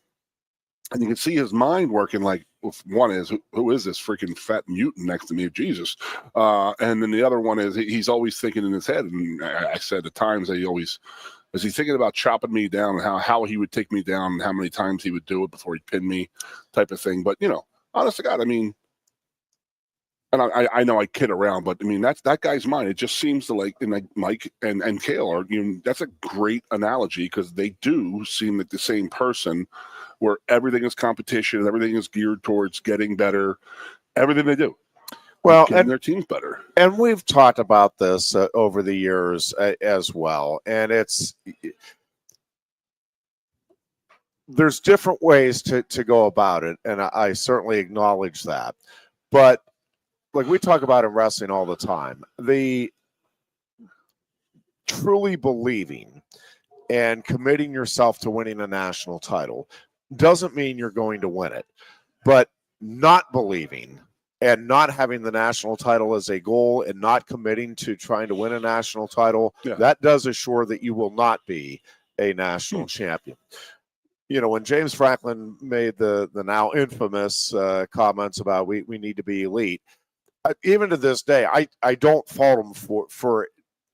And you can see his mind working like, one is, who is this freaking fat mutant next to me? Jesus. And then the other one is he's always thinking in his head. And I said at times that is he thinking about chopping me down and how he would take me down and how many times he would do it before he'd pin me type of thing. But, honest to God, I mean, and I know I kid around, but I mean, that's that guy's mind. It just seems to like Mike and Kale are, that's a great analogy, because they do seem like the same person, where everything is competition, everything is geared towards getting better, everything they do. Well, and their team's better. And we've talked about this over the years as well. And there's different ways to go about it. And I certainly acknowledge that. But like we talk about in wrestling all the time, the truly believing and committing yourself to winning a national title doesn't mean you're going to win it. But not believing and not having the national title as a goal and not committing to trying to win a national title, that does assure that you will not be a national champion. When James Franklin made the now infamous comments about we need to be elite, even to this day, I don't fault him for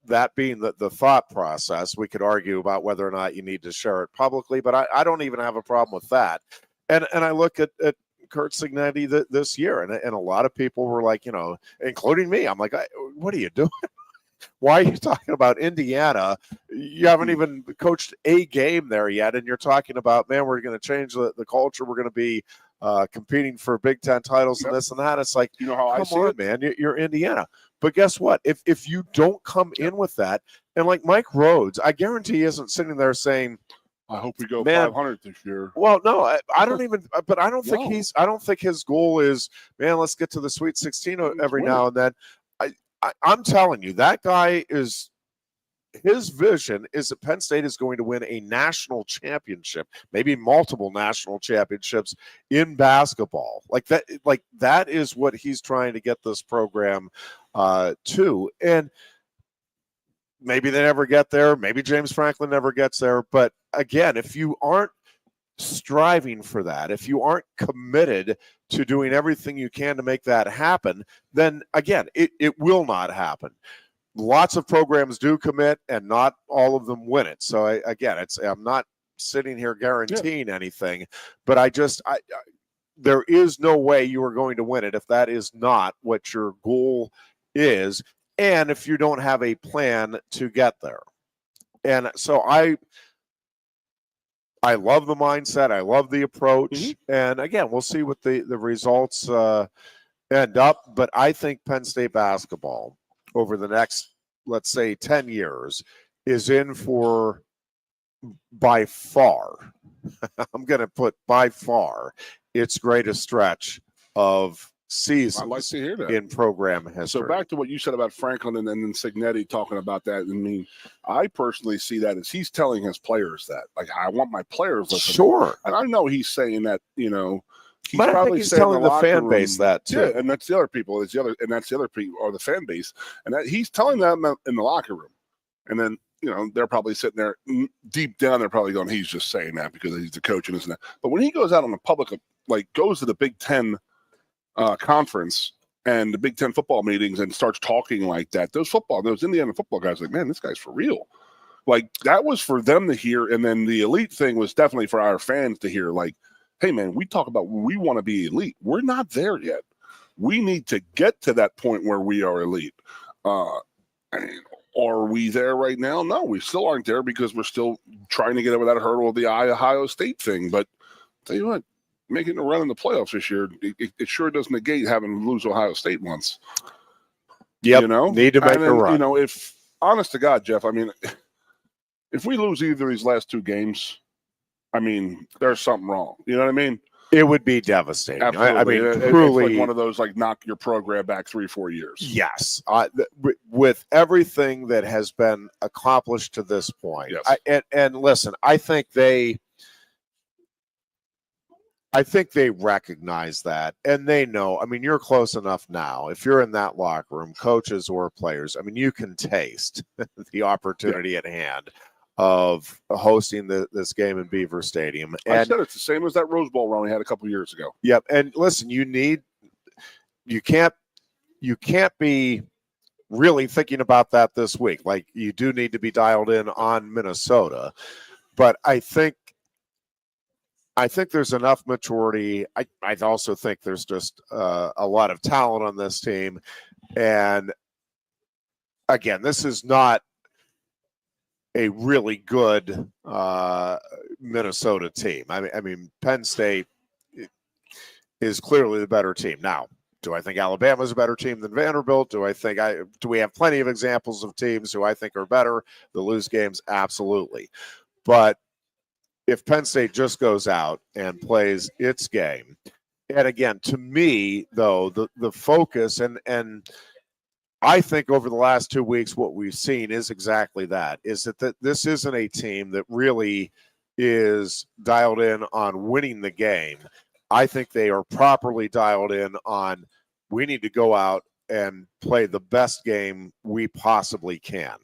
that being the thought process. We could argue about whether or not you need to share it publicly, but I don't even have a problem with that. And I look at Curt Cignetti this year, and a lot of people were like, including me, I'm like, what are you doing? Why are you talking about Indiana? You haven't even coached a game there yet, and you're talking about, man, we're going to change the culture. We're going to be competing for Big Ten titles and this and that. It's like, how I see come on, it, man, you're Indiana. But guess what? If you don't come in with that, and like Mike Rhodes, I guarantee he isn't sitting there saying, I hope we go 500 this year. Well, no, I don't even. But I don't think I don't think his goal is, man, let's get to the Sweet 16 every now and then. I'm telling you, that guy is. His vision is that Penn State is going to win a national championship, maybe multiple national championships in basketball. Like that is what he's trying to get this program to. And maybe they never get there. Maybe James Franklin never gets there. But again, if you aren't striving for that, if you aren't committed to doing everything you can to make that happen, then again, it will not happen. Lots of programs do commit, and not all of them win it. So I'm not sitting here guaranteeing anything, but there is no way you are going to win it if that is not what your goal is, and if you don't have a plan to get there. And so I love the mindset. I love the approach. And again, we'll see what the results end up. But I think Penn State basketball over the next let's say, 10 years, is in for by far, I'm going to put by far, its greatest stretch of seasons. I'd like to hear that in program history. So back to what you said about Franklin and then Signetti talking about that. I mean, I personally see that as he's telling his players that, like, I want my players listening. Sure. And I know he's saying that, you know, he's but I probably think he's saying telling the fan room, base that too. Yeah, and that's the other people. That's the other people, or the fan base, and that he's telling them in the locker room. And then, you know, they're probably sitting there deep down. They're probably going, he's just saying that because he's the coach and isn't that. But when he goes out on the public, like goes to the Big Ten conference and the Big Ten football meetings and starts talking like that, those Indiana football guys are like, man, this guy's for real. Like, that was for them to hear. And then the elite thing was definitely for our fans to hear, like, hey, man, we talk about we want to be elite. We're not there yet. We need to get to that point where we are elite. Are we there right now? No, we still aren't there because we're still trying to get over that hurdle of the Ohio State thing. But I'll tell you what, making a run in the playoffs this year, it sure does negate having to lose Ohio State once. Yep, you know, need to make a run. You know, if honest to God, Jeff, I mean, if we lose either of these last two games, I mean, there's something wrong. You know what I mean? It would be devastating. Absolutely. I mean, truly, it's like one of those, like, knock your program back 3-4 years. Yes, with everything that has been accomplished to this point. Yes. And listen, I think they recognize that, and they know. I mean, you're close enough now. If you're in that locker room, coaches or players, I mean, you can taste the opportunity at hand of hosting this game in Beaver Stadium. And I said it's the same as that Rose Bowl run we had a couple years ago. Yep. And listen, you can't be really thinking about that this week. Like, you do need to be dialed in on Minnesota, but I think there's enough maturity. I also think there's just a lot of talent on this team. And again, this is not a really good Minnesota team. I mean, Penn State is clearly the better team. Now, do I think Alabama's a better team than Vanderbilt? Do we have plenty of examples of teams who I think are better that lose games? Absolutely. But if Penn State just goes out and plays its game, and again, to me, though, the focus and I think over the last 2 weeks, what we've seen is exactly that, is that this isn't a team that really is dialed in on winning the game. I think they are properly dialed in on, we need to go out and play the best game we possibly can.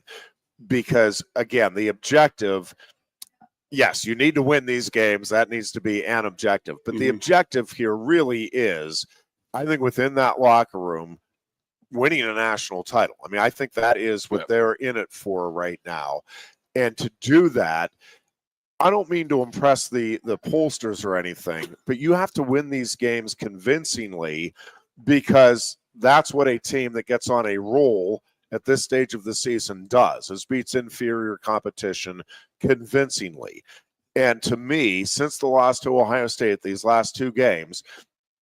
Because, again, the objective, yes, you need to win these games. That needs to be an objective. But the objective here really is, I think, within that locker room, winning a national title. I mean, I think that is what they're in it for right now. And to do that, I don't mean to impress the pollsters or anything, but you have to win these games convincingly, because that's what a team that gets on a roll at this stage of the season does, is beats inferior competition convincingly. And to me, since the loss to Ohio State these last two games,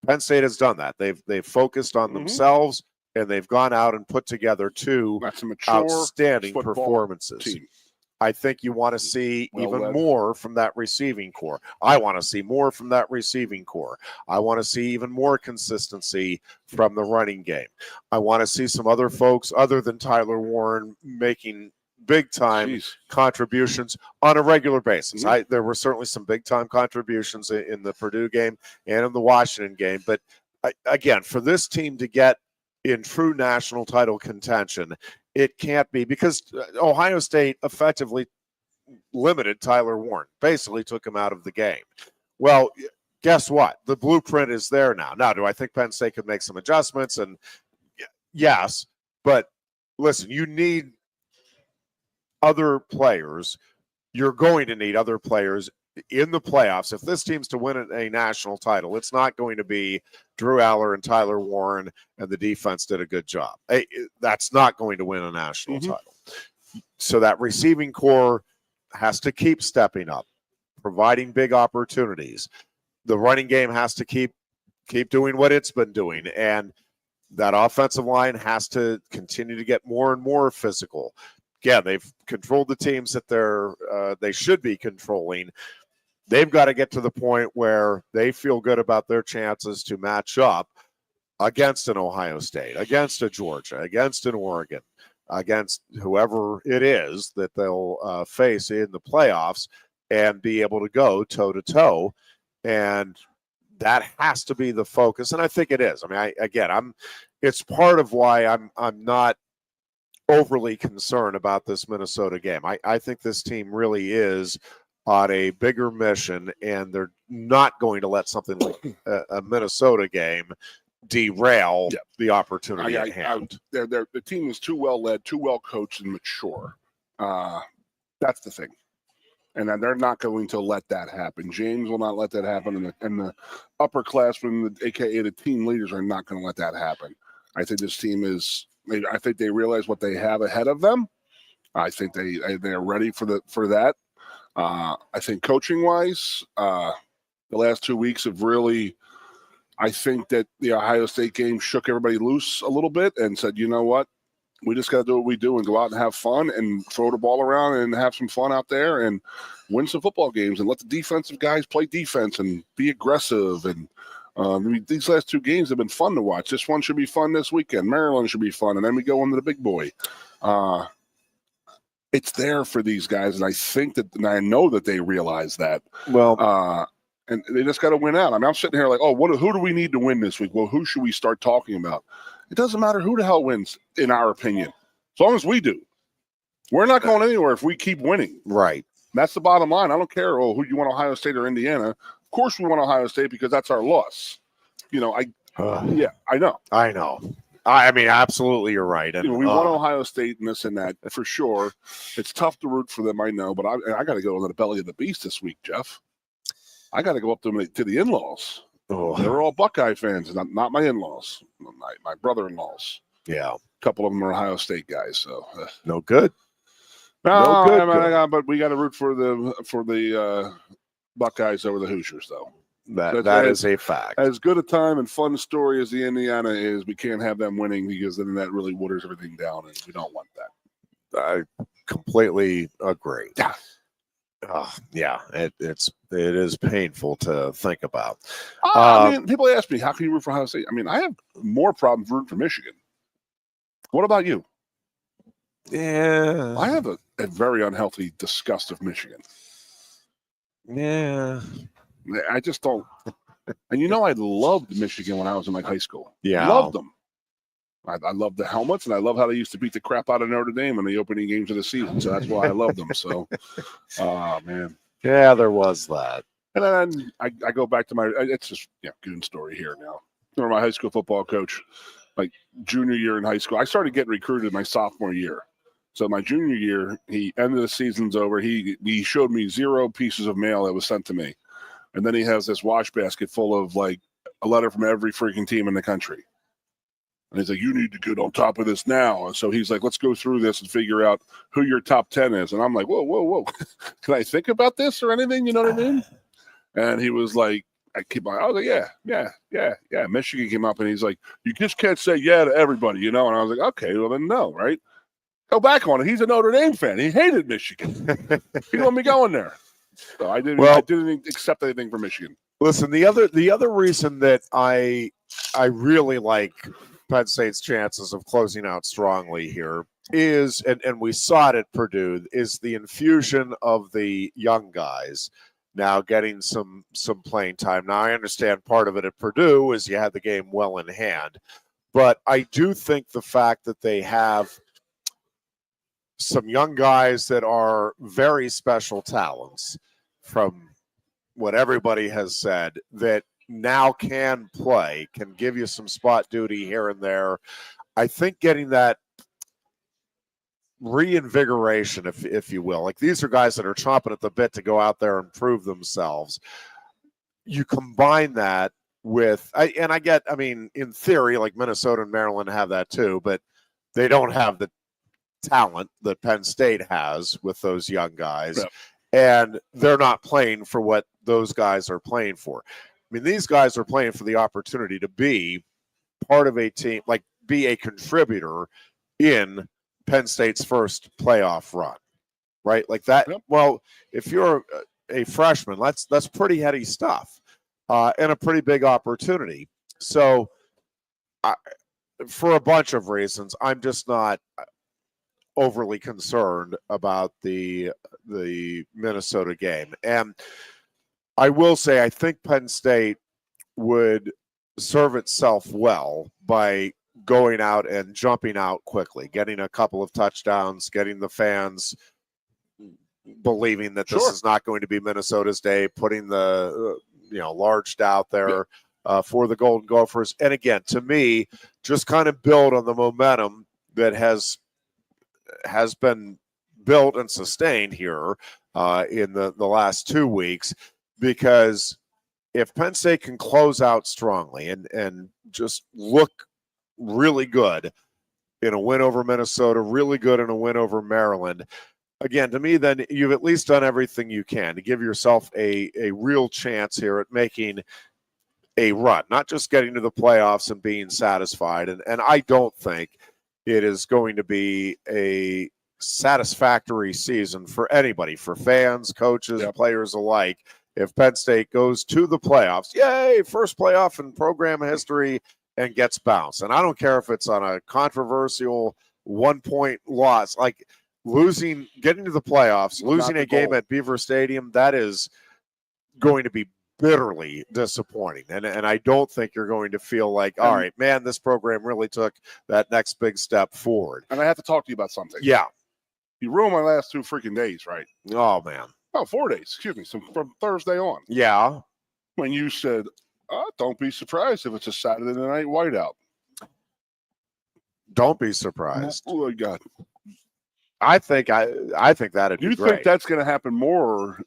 Penn State has done that. They've focused on themselves, and they've gone out and put together two outstanding performances. Team. I think you want to see even more from that receiving core. I want to see more from that receiving core. I want to see even more consistency from the running game. I want to see some other folks other than Tyler Warren making big-time contributions on a regular basis. There were certainly some big-time contributions in the Purdue game and in the Washington game. But, again, for this team to get in true national title contention, it can't be, because Ohio State effectively limited Tyler Warren, basically took him out of the game. Well, guess what? The blueprint is there now. Now, do I think Penn State could make some adjustments? And yes, but listen, you need other players. You're going to need other players in the playoffs. If this team's to win a national title, it's not going to be Drew Aller and Tyler Warren and the defense did a good job. That's not going to win a national title. So that receiving core has to keep stepping up, providing big opportunities. The running game has to keep doing what it's been doing. And that offensive line has to continue to get more and more physical. Yeah, they've controlled the teams that they should be controlling. They've got to get to the point where they feel good about their chances to match up against an Ohio State, against a Georgia, against an Oregon, against whoever it is that they'll face in the playoffs, and be able to go toe-to-toe. And that has to be the focus, and I think it is. I mean, it's part of why I'm not overly concerned about this Minnesota game. I think this team really is on a bigger mission, and they're not going to let something like a Minnesota game derail the opportunity at hand. The team is too well led, too well coached, and mature. That's the thing. And then they're not going to let that happen. James will not let that happen, and the upperclassmen, aka the team leaders, are not going to let that happen. I think this team is. I think they realize what they have ahead of them. I think they are ready for that. I think coaching wise, the last 2 weeks have really. I think that the Ohio State game shook everybody loose a little bit and said, you know what? We just got to do what we do and go out and have fun and throw the ball around and have some fun out there and win some football games and let the defensive guys play defense and be aggressive. And these last 2 games have been fun to watch. This one should be fun this weekend. Maryland should be fun. And then we go into the big boy. It's there for these guys. And I think that, and I know that they realize that. Well, and they just got to win out. I mean, I'm sitting here like, who do we need to win this week? Well, who should we start talking about? It doesn't matter who the hell wins, in our opinion, as long as we do. We're not going anywhere if we keep winning. Right. That's the bottom line. I don't care who you want, Ohio State or Indiana. Of course we want Ohio State because that's our loss. I know. I mean, absolutely, you're right. And we want Ohio State and this and that for sure. It's tough to root for them, I know, but I got to go into the belly of the beast this week, Jeff. I got to go up to the in-laws. Oh. They're all Buckeye fans, not my in-laws, my brother-in-laws. Yeah, a couple of them are Ohio State guys, so no good. No good. But we got to root for the Buckeyes over the Hoosiers, though. That is a fact. As good a time and fun story as the Indiana is, we can't have them winning because then that really waters everything down, and we don't want that. I completely agree. It is painful to think about. I mean, people ask me, how can you root for Ohio State? I mean, I have more problems rooting for Michigan. What about you? Yeah. I have a very unhealthy disgust of Michigan. Yeah. I just don't. And I loved Michigan when I was in high school. Yeah. Loved them. I love the helmets, and I love how they used to beat the crap out of Notre Dame in the opening games of the season. So that's why I love them. So, man. Yeah, there was that. And then I go back to it's just Goon story here now. Remember my high school football coach, like junior year in high school. I started getting recruited my sophomore year. So my junior year, end of the season's over. He showed me 0 pieces of mail that was sent to me. And then he has this wash basket full of like a letter from every freaking team in the country. And he's like, you need to get on top of this now. And so he's like, let's go through this and figure out who your top 10 is. And I'm like, whoa. Can I think about this or anything? You know what I mean? And he was like, I was like, yeah. Michigan came up and he's like, you just can't say yeah to everybody, And I was like, okay, well then no, right? Go back on it. He's a Notre Dame fan. He hated Michigan. He didn't want me going there. So I didn't accept anything from Michigan. Listen, the other reason that I really like Penn State's chances of closing out strongly here is, and we saw it at Purdue, is the infusion of the young guys now getting some playing time. Now, I understand part of it at Purdue is you had the game well in hand, but I do think the fact that they have some young guys that are very special talents, from what everybody has said, that now can play, can give you some spot duty here and there. I think getting that reinvigoration, if you will, like these are guys that are chomping at the bit to go out there and prove themselves. You combine that with, in theory, like Minnesota and Maryland have that too, but they don't have the talent that Penn State has with those young guys. Yep. And they're not playing for what those guys are playing for. I mean, these guys are playing for the opportunity to be part of a team, like be a contributor in Penn State's first playoff run, right? Like that. Well, if you're a freshman, that's pretty heady stuff, and a pretty big opportunity. So, for a bunch of reasons, I'm just not overly concerned about the Minnesota game. And I will say, I think Penn State would serve itself well by going out and jumping out quickly, getting a couple of touchdowns, getting the fans believing that this is not going to be Minnesota's day, putting the large doubt there for the Golden Gophers. And again, to me, just kind of build on the momentum that has been built and sustained here in the last 2 weeks, because if Penn State can close out strongly and just look really good in a win over Minnesota, really good in a win over Maryland, again, to me, then you've at least done everything you can to give yourself a real chance here at making a run, not just getting to the playoffs and being satisfied. And I don't think it is going to be a satisfactory season for anybody, for fans, coaches, players alike, if Penn State goes to the playoffs. Yay, first playoff in program history, and gets bounced. And I don't care if it's on a controversial 1-point loss, like getting to the playoffs, losing a game at Beaver Stadium, that is going to be bitterly disappointing. And I don't think you're going to feel like, all right, man, this program really took that next big step forward. And I have to talk to you about something. Yeah. You ruined my last 2 freaking days, right? Oh, man. Oh, 4 days, excuse me. So from Thursday on. Yeah. When you said, don't be surprised if it's a Saturday night whiteout. Don't be surprised. Oh, my God. I think that'd be great. You think that's going to happen more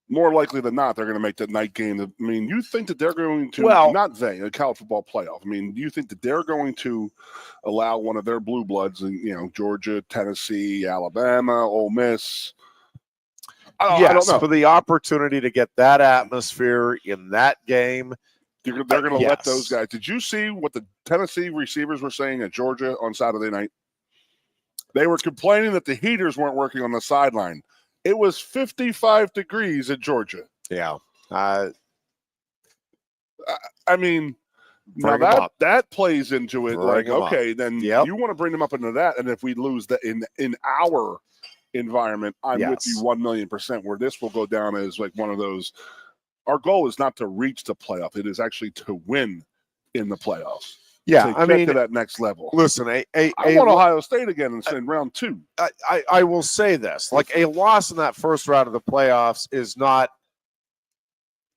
more likely than not, they're going to make that night game. I mean, you think that they're going to, not they, the college football playoff. I mean, do you think that they're going to allow one of their blue bloods, Georgia, Tennessee, Alabama, Ole Miss? I don't know. For the opportunity to get that atmosphere in that game, they're going to let those guys. Did you see what the Tennessee receivers were saying at Georgia on Saturday night? They were complaining that the heaters weren't working on the sideline. It was 55 degrees in Georgia. Yeah. I mean, now that plays into it. Then you want to bring them up into that. And if we lose that in our environment, I'm with you 1,000,000%, where this will go down as like one of those. Our goal is not to reach the playoff. It is actually to win in the playoffs. Yeah, I mean, to that next level. Listen, I want Ohio State again in round 2. I will say this: like a loss in that first round of the playoffs is not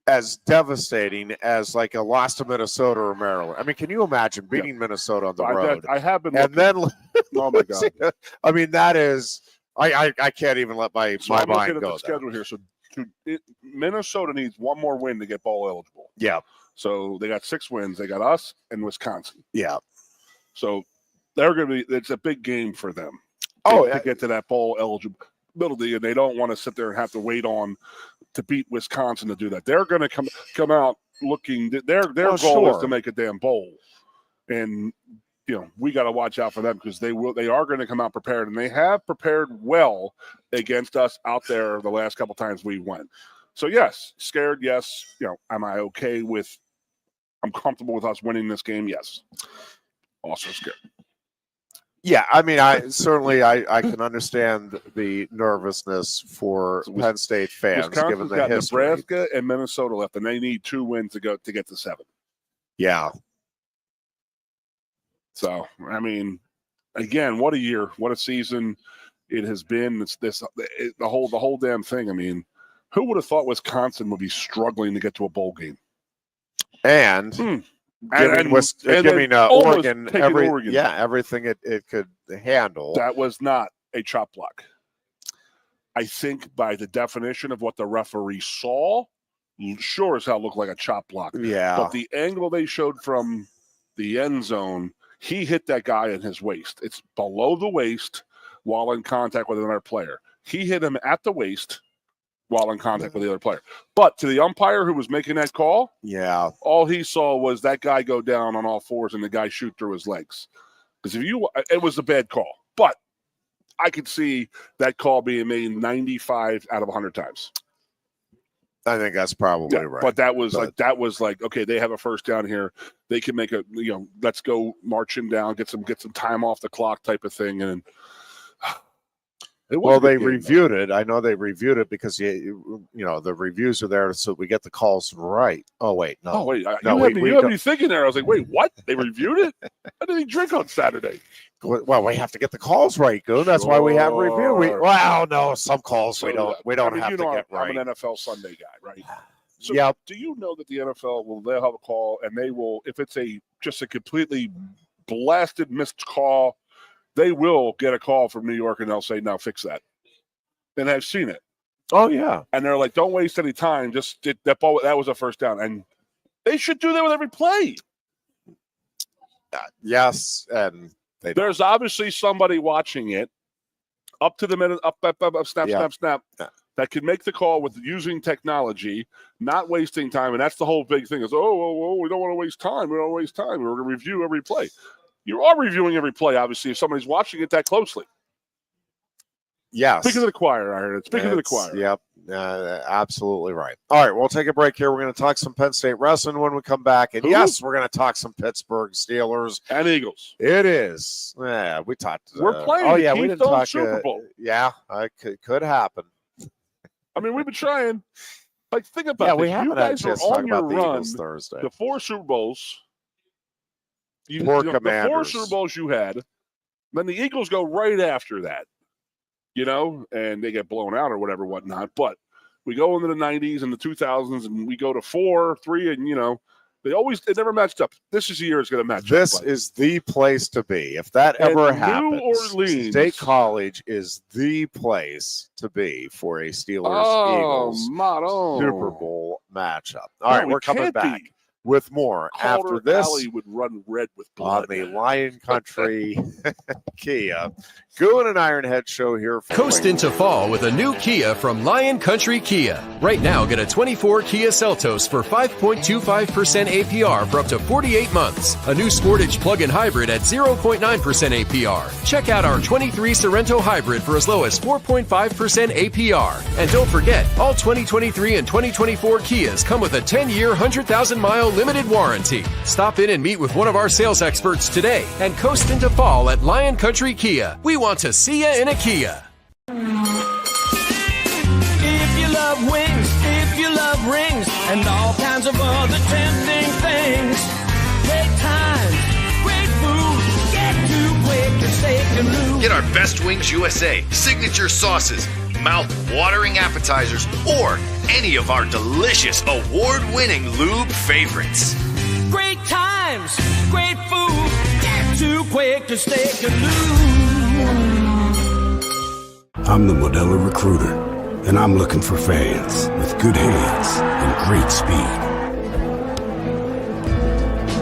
as devastating as like a loss to Minnesota or Maryland. I mean, can you imagine beating Minnesota on the road? I have been, and then oh my God! I mean, that is I can't even let my mind go. The schedule here, Minnesota needs one more win to get bowl eligible. Yeah. So they got 6 wins. They got us and Wisconsin. Yeah. So they're going to be. It's a big game for them. To get to that bowl eligibility, and they don't want to sit there and have to wait on to beat Wisconsin to do that. They're going to come out looking. Their goal is to make a damn bowl, and we got to watch out for them because they are going to come out prepared, and they have prepared well against us out there the last couple times we went. So yes, scared. Yes, am I okay with? I'm comfortable with us winning this game. Yes. Also scared. Yeah, I mean, I can understand the nervousness for Penn State fans given the history. Nebraska and Minnesota left, and they need 2 wins to get to 7. Yeah. So I mean, again, what a year, what a season it has been. It's the whole damn thing. I mean, who would have thought Wisconsin would be struggling to get to a bowl game? And giving Oregon everything it could handle. That was not a chop block. I think by the definition of what the referee saw, sure as hell looked like a chop block. Yeah. But the angle they showed from the end zone, he hit that guy in his waist. It's below the waist while in contact with another player. He hit him at the waist, while in contact with the other player. But to the umpire who was making that call, yeah, all he saw was that guy go down on all fours and the guy shoot through his legs. Because it was a bad call. But I could see that call being made 95 out of 100 times. I think that's probably right. But that was like, okay, they have a first down here. They can make let's go marching down, get some time off the clock type of thing. And they reviewed it. I know they reviewed it because the reviews are there so we get the calls right. Oh wait, no. Oh wait, you have me thinking there. I was like, wait, what? They reviewed it? I didn't drink on Saturday. Well, we have to get the calls right, Goon. That's why we have review. No, some calls we don't have to get right. I'm an NFL Sunday guy, right? So do you know that the NFL they'll have a call and they will, if it's just a completely blasted missed call, they will get a call from New York and they'll say, "Now fix that." And I've seen it. Oh yeah. And they're like, "Don't waste any time. Just that ball. That was a first down." And they should do that with every play. Yes, and there's obviously somebody watching it up to the minute, up, snap, that can make the call with using technology, not wasting time. And that's the whole big thing is, we don't want to waste time. We don't waste time. We're going to review every play. You are reviewing every play, obviously, if somebody's watching it that closely. Yes. Speaking of the choir, I heard it. Speaking of the choir. Yep. Absolutely right. All right, we'll take a break here. We're going to talk some Penn State Wrestling when we come back. And yes, we're going to talk some Pittsburgh Steelers. And Eagles. It is. Yeah, we talked. We're playing. Oh, yeah, we didn't talk. Super Bowl. Could happen. I mean, we've been trying. Like, think about it. We haven't had a chance to talk about the run, Eagles Thursday. The 4 Super Bowls. The 4 Super Bowls you had. Then the Eagles go right after that. And they get blown out or whatnot. But we go into the 90s and the 2000s, and we go to 4, 3, and, they never matched up. This is the year it's going to match up. This is the place to be. If that ever happens, New Orleans State College is the place to be for a Steelers-Eagles Super Bowl matchup. All right, we're coming back with more after this. Alley would run red with blood on the Lion Country Kia Goon and Ironhead show here. Coast into fall with a new Kia from Lion Country Kia. Right now, get a 24 Kia Seltos for 5.25% APR for up to 48 months. A new Sportage plug-in hybrid at 0.9% APR. Check out our 23 Sorento hybrid for as low as 4.5% APR. And don't forget, all 2023 and 2024 Kias come with a 10-year, 100,000-mile limited warranty. Stop in and meet with one of our sales experts today and coast into fall at Lion Country Kia. We want to see you in a Kia. If you love wings, if you love rings, and all kinds of other tempting things, great times, great food, get to Quaker Steak Lube. Get our Best Wings USA, signature sauces, mouth-watering appetizers, or any of our delicious award-winning lube favorites. Great times, great food, get to Quaker Steak Lube. I'm the Modelo Recruiter, and I'm looking for fans with good hands and great speed.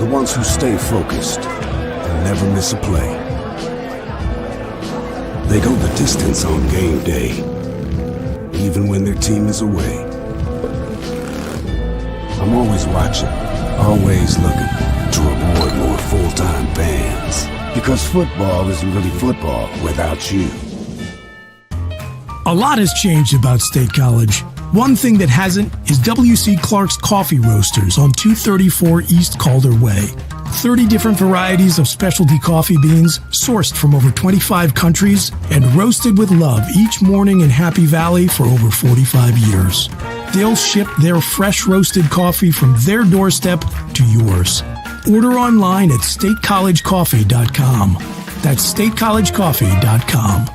The ones who stay focused and never miss a play. They go the distance on game day, even when their team is away. I'm always watching, always looking to reward more full-time fans. Because football isn't really football without you. A lot has changed about State College. One thing that hasn't is W.C. Clark's Coffee Roasters on 234 East Calder Way. 30 different varieties of specialty coffee beans sourced from over 25 countries and roasted with love each morning in Happy Valley for over 45 years. They'll ship their fresh roasted coffee from their doorstep to yours. Order online at statecollegecoffee.com. That's statecollegecoffee.com.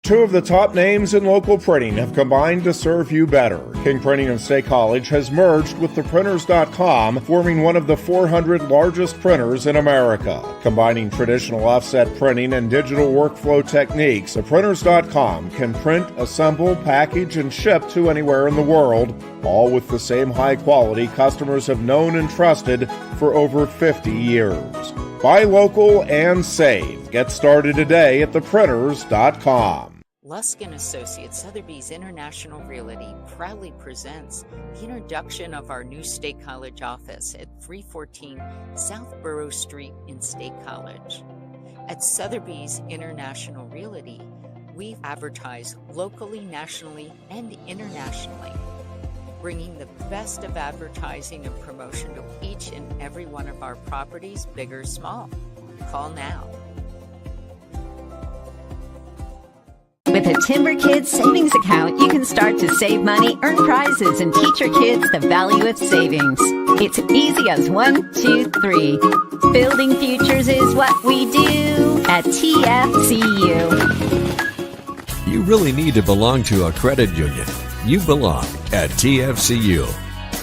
2 of the top names in local printing have combined to serve you better. King Printing of State College has merged with theprinters.com, forming one of the 400 largest printers in America. Combining traditional offset printing and digital workflow techniques, theprinters.com can print, assemble, package, and ship to anywhere in the world, all with the same high quality customers have known and trusted for over 50 years. Buy local and save. Get started today at theprinters.com. Lusk & Associates Sotheby's International Realty proudly presents the introduction of our new State College office at 314 South Borough Street in State College. At Sotheby's International Realty, we advertise locally, nationally, and internationally, bringing the best of advertising and promotion to each and every one of our properties, big or small. Call now. With a Timber Kids savings account, you can start to save money, earn prizes, and teach your kids the value of savings. It's easy as 1, 2, 3. Building futures is what we do at TFCU. You really need to belong to a credit union. You belong at TFCU,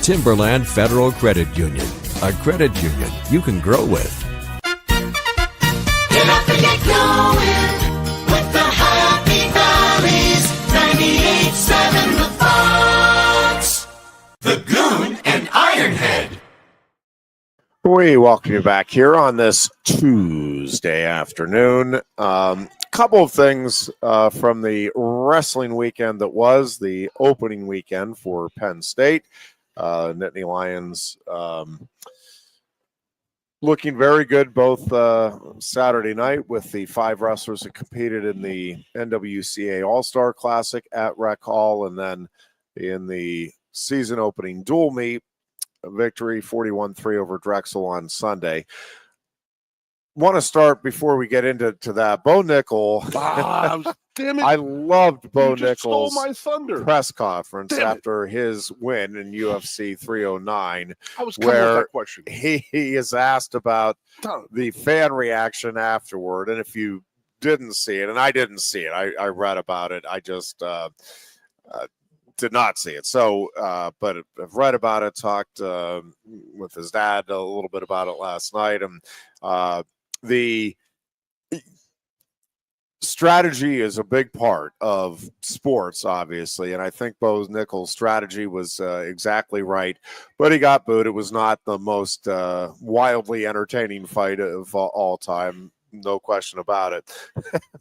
Timberland Federal Credit Union, a credit union you can grow with. Get up and get going with the Happy Valleys 98.7 The Fox, the Goon and Ironhead. We welcome you back here on this Tuesday afternoon. Couple of things from the wrestling weekend that was the opening weekend for Penn State. Nittany Lions looking very good both Saturday night with the 5 wrestlers that competed in the NWCA All-Star Classic at Rec Hall, and then in the season opening dual meet, a victory 41-3 over Drexel on Sunday. Want to start before we get into that. Bo Nickel. Damn it. I loved Bo Stole Nickel's my thunder. press conference Damn it. after his win in UFC 309, I was coming with where that question. he is asked about the fan reaction afterward. And if you didn't see it, and I didn't see it, I read about it. I just did not see it. So, but I've read about it, talked with his dad a little bit about it last night. And the strategy is a big part of sports, obviously, and I think Bo Nickel's strategy was exactly right, but he got booed. It was not the most wildly entertaining fight of all time, no question about it.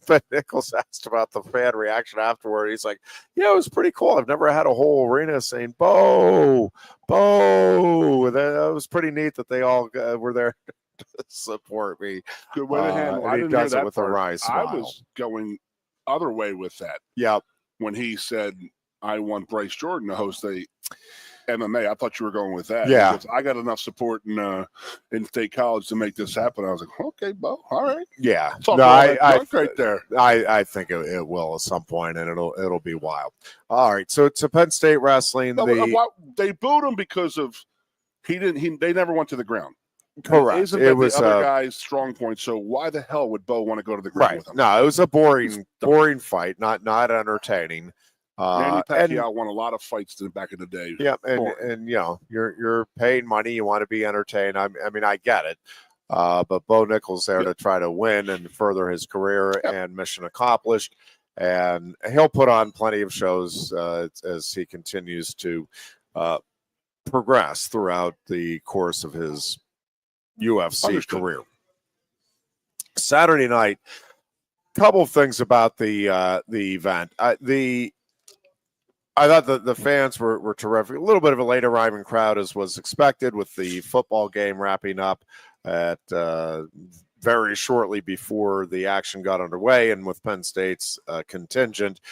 But Nichols asked about the fan reaction afterward. He's like, yeah, it was pretty cool. I've never had a whole arena saying, Bo, Bo. That was pretty neat that they all were there to support me. Good way to handle it. I didn't does hear it that with part. a wry smile. I was going other way with that. Yep. When he said, I want Bryce Jordan to host a MMA, I thought you were going with that. Yeah. Because I got enough support in State College to make this happen. I was like, okay, Bo, all right. Yeah. No, right there. I think it will at some point, and it'll be wild. All right. So to Penn State Wrestling, they booed him because of they never went to the ground. Correct. Isn't that the other guy's strong point? So why the hell would Bo want to go to the ground with him? No, it was a boring fight, not entertaining. Manny Pacquiao won a lot of fights back in the day. Yeah, and you know, you're paying money, you want to be entertained. I mean, I get it. But Bo Nickel's there to try to win and further his career, and mission accomplished. And he'll put on plenty of shows as he continues to progress throughout the course of his UFC career. Saturday night, couple of things about the event. I thought the fans were terrific. A little bit of a late arriving crowd, as was expected, with the football game wrapping up at very shortly before the action got underway, and with Penn State's contingent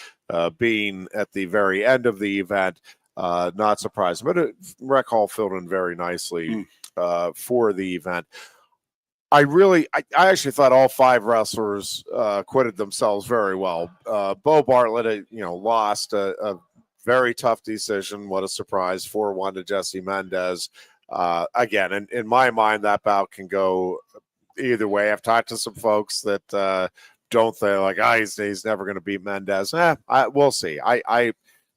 being at the very end of the event. Not surprising, but Rec Hall filled in very nicely for the event. I actually thought all 5 wrestlers acquitted themselves very well. Bo Bartlett, lost a very tough decision. What a surprise, 4-1 to Jesse Mendez. Again, in my mind, that bout can go either way. I've talked to some folks that don't think he's never going to beat Mendez. We'll see.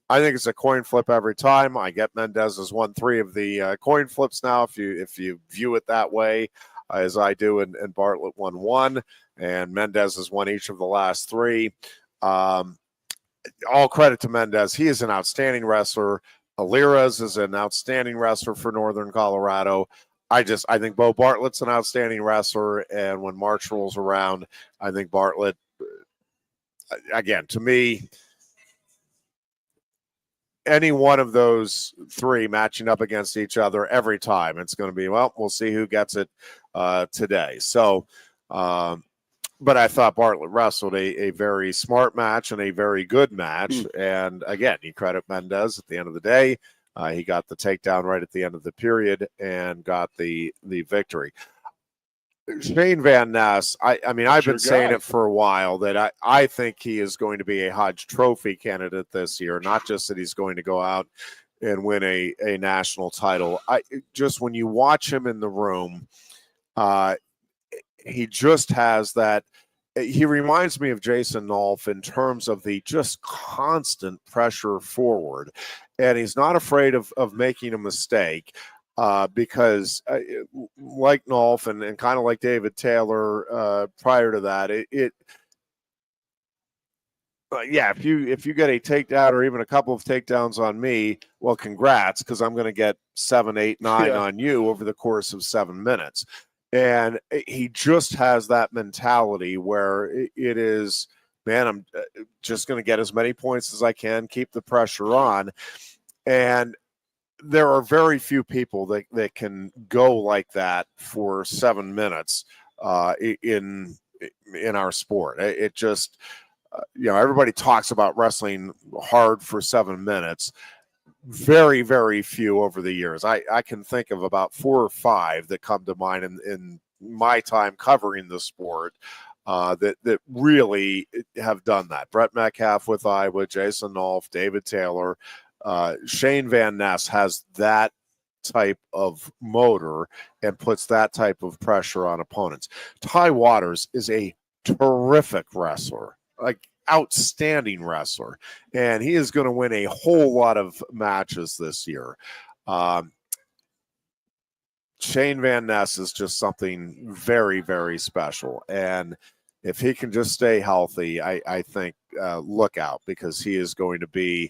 I think it's a coin flip every time. I get Mendez as 1-3 of the coin flips now, if you view it that way, as I do, and Bartlett 1-1, and Mendez has won each of the last 3. All credit to Mendez. He is an outstanding wrestler. Alirez is an outstanding wrestler for Northern Colorado. I think Bo Bartlett's an outstanding wrestler, and when March rolls around, I think Bartlett again, to me, any one of those three matching up against each other every time, it's going to be, well, we'll see who gets it today. So, but I thought Bartlett wrestled a very smart match and a very good match. And again, you credit Mendez at the end of the day. He got the takedown right at the end of the period and got the victory. Shane Van Ness, I mean, I've been saying it for a while that I think he is going to be a Hodge Trophy candidate this year, not just that he's going to go out and win a national title. Just when you watch him in the room, he just has that. He reminds me of Jason Nolf in terms of the just constant pressure forward. And he's not afraid of making a mistake because like Nolf and kind of like David Taylor prior to that, if you get a takedown or even a couple of takedowns on me, well, congrats, because I'm going to get 7, 8, 9 on you over the course of 7 minutes. And he just has that mentality where it is, man, I'm just going to get as many points as I can, keep the pressure on. And there are very few people that can go like that for 7 minutes in our sport. It just, everybody talks about wrestling hard for 7 minutes. Very, very few over the years. I can think of about 4 or 5 that come to mind in my time covering the sport that really have done that. Brett Metcalf with Iowa, Jason Nolf, David Taylor, Shane Van Ness has that type of motor and puts that type of pressure on opponents. Ty Waters is a terrific wrestler, like outstanding wrestler, and he is going to win a whole lot of matches this year. Shane Van Ness is just something very, very special, and if he can just stay healthy, I think look out, because he is going to be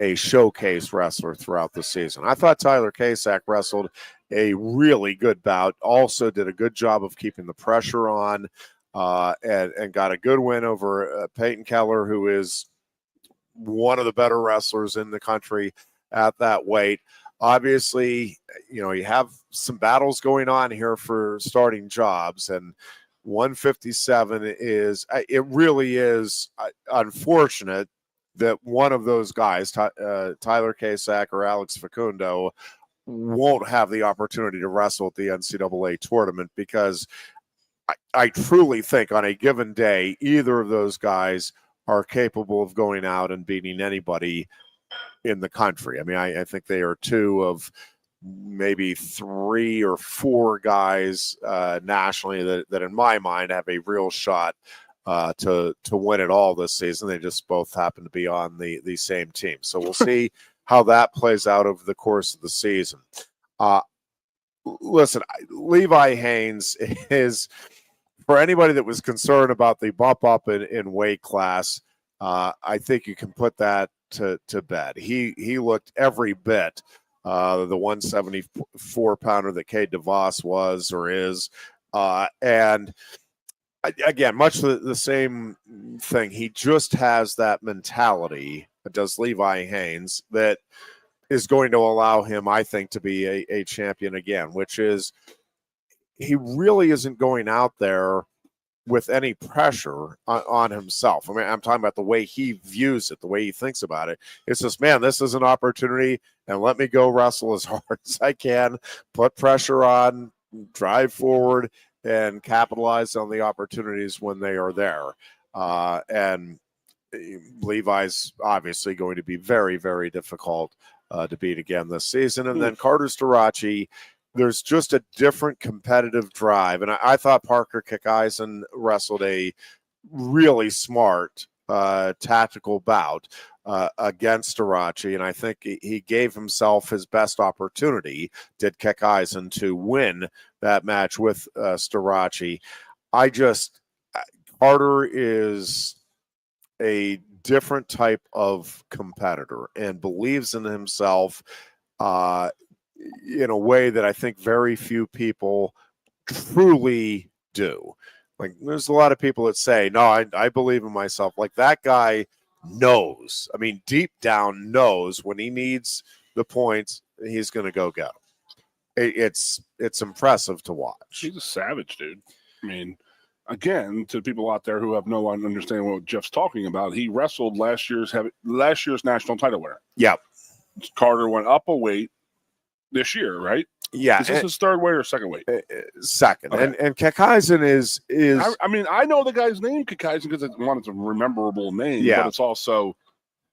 a showcase wrestler throughout the season. I thought Tyler Kasak wrestled a really good bout, also did a good job of keeping the pressure on, and got a good win over Peyton Keller, who is one of the better wrestlers in the country at that weight. Obviously, you have some battles going on here for starting jobs, and 157 it really is unfortunate that one of those guys, Tyler Kasak or Alex Facundo, won't have the opportunity to wrestle at the NCAA tournament, because I truly think on a given day, either of those guys are capable of going out and beating anybody in the country. I mean, I think they are 2 of maybe 3 or 4 guys nationally that in my mind have a real shot to win it all this season. They just both happen to be on the same team. So we'll see how that plays out over the course of the season. Listen, Levi Haynes is, for anybody that was concerned about the bump up in weight class, I think you can put that to bed. He looked every bit the 174-pounder that Cade DeVos was or is. And again, much the same thing. He just has that mentality, does Levi Haynes, that is going to allow him, I think, to be a champion again, which is he really isn't going out there with any pressure on himself. I mean, I'm talking about the way he views it, the way he thinks about it. It's just, man, this is an opportunity, and let me go wrestle as hard as I can, put pressure on, drive forward, and capitalize on the opportunities when they are there. And Levi's obviously going to be very, very difficult to beat again this season. And then Carter Starachi, there's just a different competitive drive. And I thought Parker Kickeisen wrestled a really smart tactical bout against Starachi, and I think he gave himself his best opportunity, did Kickeisen, to win that match with Starachi. Carter is a different type of competitor and believes in himself in a way that I think very few people truly do. Like, there's a lot of people that say, no, I believe in myself. Like, that guy knows. I mean, deep down knows when he needs the points, he's going to go. It's impressive to watch. He's a savage, dude. I mean, again, to people out there who have no understanding what Jeff's talking about, he wrestled last year's national title winner. Yep. Carter went up a weight this year, right? Yeah. Is this his third weight or second weight? Second. Okay. And Kakaisen is I mean, I know the guy's name, Kakaisen, because it's one, it's a memorable name, Yeah. but it's also,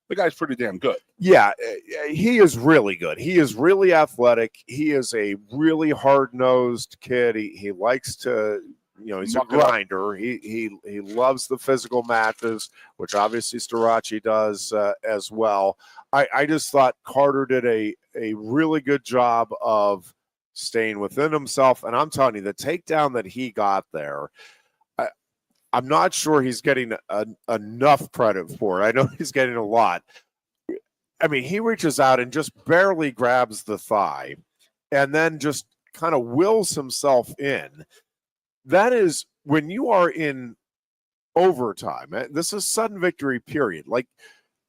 the guy's pretty damn good. Yeah, he is really good. He is really athletic. He is a really hard-nosed kid. He likes to, he's a grinder. He loves the physical matches, which obviously Starachi does as well. I just thought Carter did a really good job of staying within himself. And I'm telling you, the takedown that he got there, I'm not sure he's getting enough credit for it. I know he's getting a lot. I mean, he reaches out and just barely grabs the thigh and then just kind of wills himself in. That is when you are in overtime. This is sudden victory period. Like,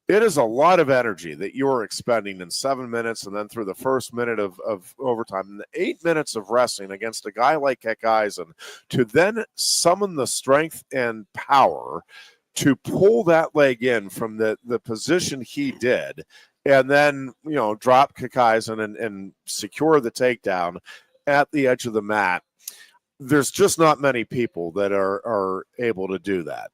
it is a lot of energy that you're expending in 7 minutes and then through the first minute of overtime. And the 8 minutes of wrestling against a guy like Kekaisen to then summon the strength and power to pull that leg in from the position he did and then, drop Kekaisen and secure the takedown at the edge of the mat. There's just not many people that are able to do that.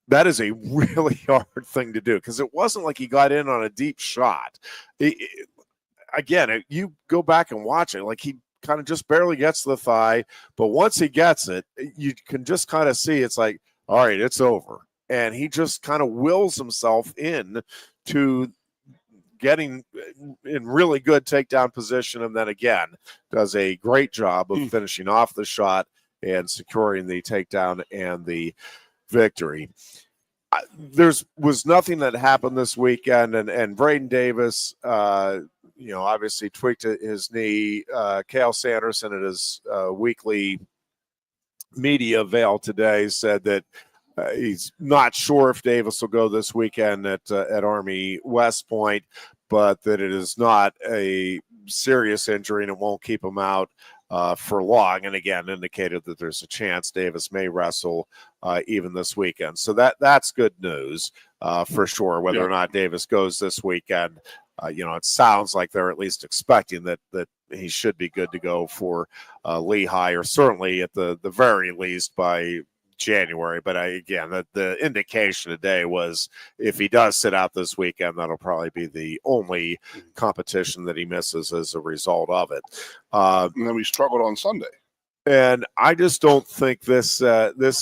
That is a really hard thing to do because it wasn't like he got in on a deep shot. Again, you go back and watch it, like he kind of just barely gets the thigh, but once he gets it, you can just kind of see it's like, all right, it's over. And he just kind of wills himself in to getting in really good takedown position, and then again does a great job of finishing off the shot and securing the takedown and the victory. Was nothing that happened this weekend, and Braden Davis, obviously tweaked his knee. Cale Sanderson at his weekly media veil today said that he's not sure if Davis will go this weekend at Army West Point, but that it is not a serious injury and it won't keep him out for long. And again, indicated that there's a chance Davis may wrestle even this weekend. So that's good news for sure. Whether or not Davis goes this weekend, it sounds like they're at least expecting that he should be good to go for Lehigh, or certainly at the very least by January. But again, the indication today was if he does sit out this weekend, that'll probably be the only competition that he misses as a result of it. And then we struggled on Sunday. And I just don't think this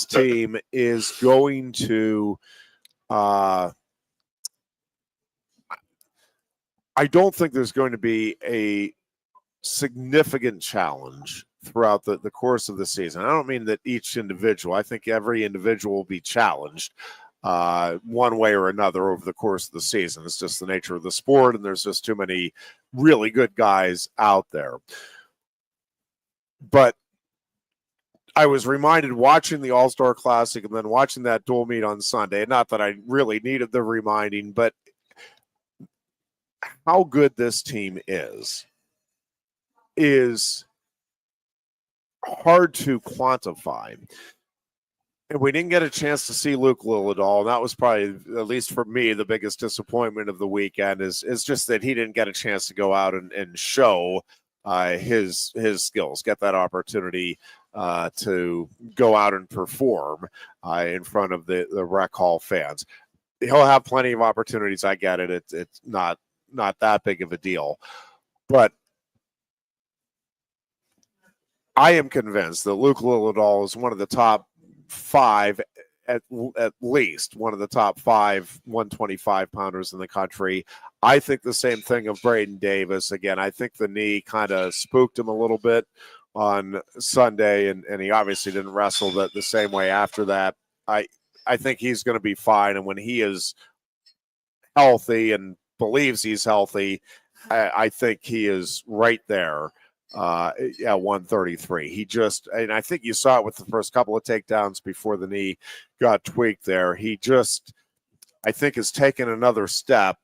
team is going to I don't think there's going to be a significant challenge throughout the course of the season. I don't mean that each individual. I think every individual will be challenged one way or another over the course of the season. It's just the nature of the sport, and there's just too many really good guys out there. But I was reminded watching the All-Star Classic and then watching that dual meet on Sunday, not that I really needed the reminding, but how good this team is hard to quantify. And we didn't get a chance to see Luke Lillidahl, and that was probably, at least for me, the biggest disappointment of the weekend is just that he didn't get a chance to go out and show his skills, get that opportunity to go out and perform in front of the Rec Hall fans. He'll have plenty of opportunities. I get it. It's not that big of a deal. But I am convinced that Luke Lillidahl is one of the top five, at least one of the top 5 125-pounders in the country. I think the same thing of Braden Davis. Again, I think the knee kind of spooked him a little bit on Sunday, and he obviously didn't wrestle the same way after that. I think he's going to be fine, and when he is healthy and believes he's healthy, I think he is right there at 133. He just, and I think you saw it with the first couple of takedowns before the knee got tweaked there. He just, I think, has taken another step,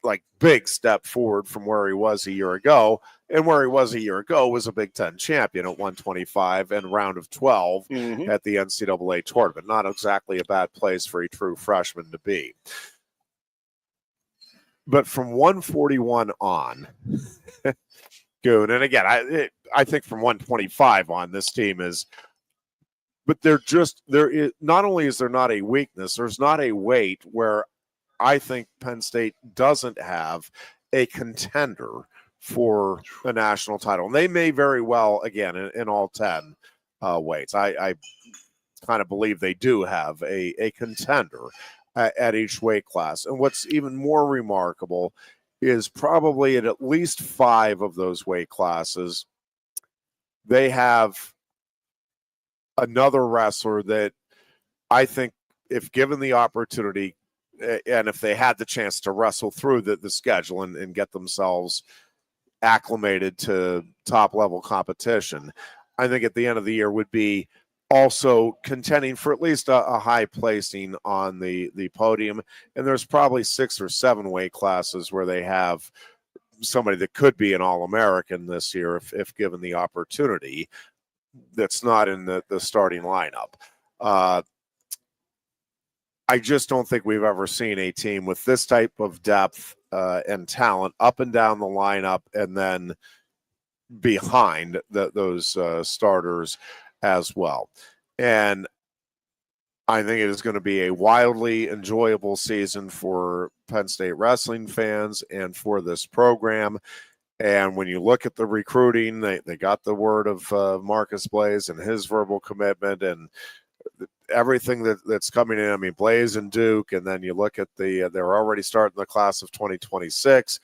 like big step forward from where he was a year ago. And where he was a year ago was a Big Ten champion at 125 and round of 12 at the NCAA tournament. Not exactly a bad place for a true freshman to be. But from 141 on, Goon, and again, I think from 125 on, this team is, but there is, not only is there not a weakness, there's not a weight where I think Penn State doesn't have a contender for a national title. And they may very well, again, in all 10 weights. I kind of believe they do have a contender at each weight class. And what's even more remarkable is probably at least 5 of those weight classes, they have another wrestler that I think, if given the opportunity, and if they had the chance to wrestle through the schedule and get themselves acclimated to top-level competition, I think at the end of the year would be also contending for at least a high placing on the podium. And there's probably 6 or 7 weight classes where they have somebody that could be an All-American this year if given the opportunity, that's not in the starting lineup. I just don't think we've ever seen a team with this type of depth and talent up and down the lineup and then behind those starters as well. And I think it is going to be a wildly enjoyable season for Penn State wrestling fans and for this program. And when you look at the recruiting, they got the word of Marcus Blaze and his verbal commitment and everything that's coming in. I mean, Blaze and Duke, and then you look at they're already starting the class of 2026.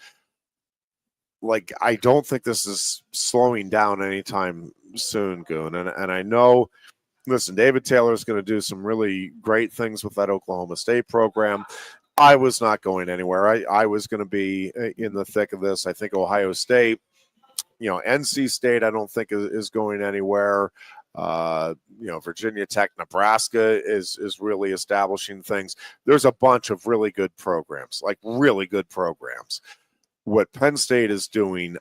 Like, I don't think this is slowing down anytime soon, Goon. And I know, listen, David Taylor is going to do some really great things with that Oklahoma State program. I was not going anywhere. I was going to be in the thick of this. I think Ohio State, NC State, I don't think is going anywhere. Virginia Tech, Nebraska is really establishing things. There's a bunch of really good programs, like really good programs. What Penn State is doing,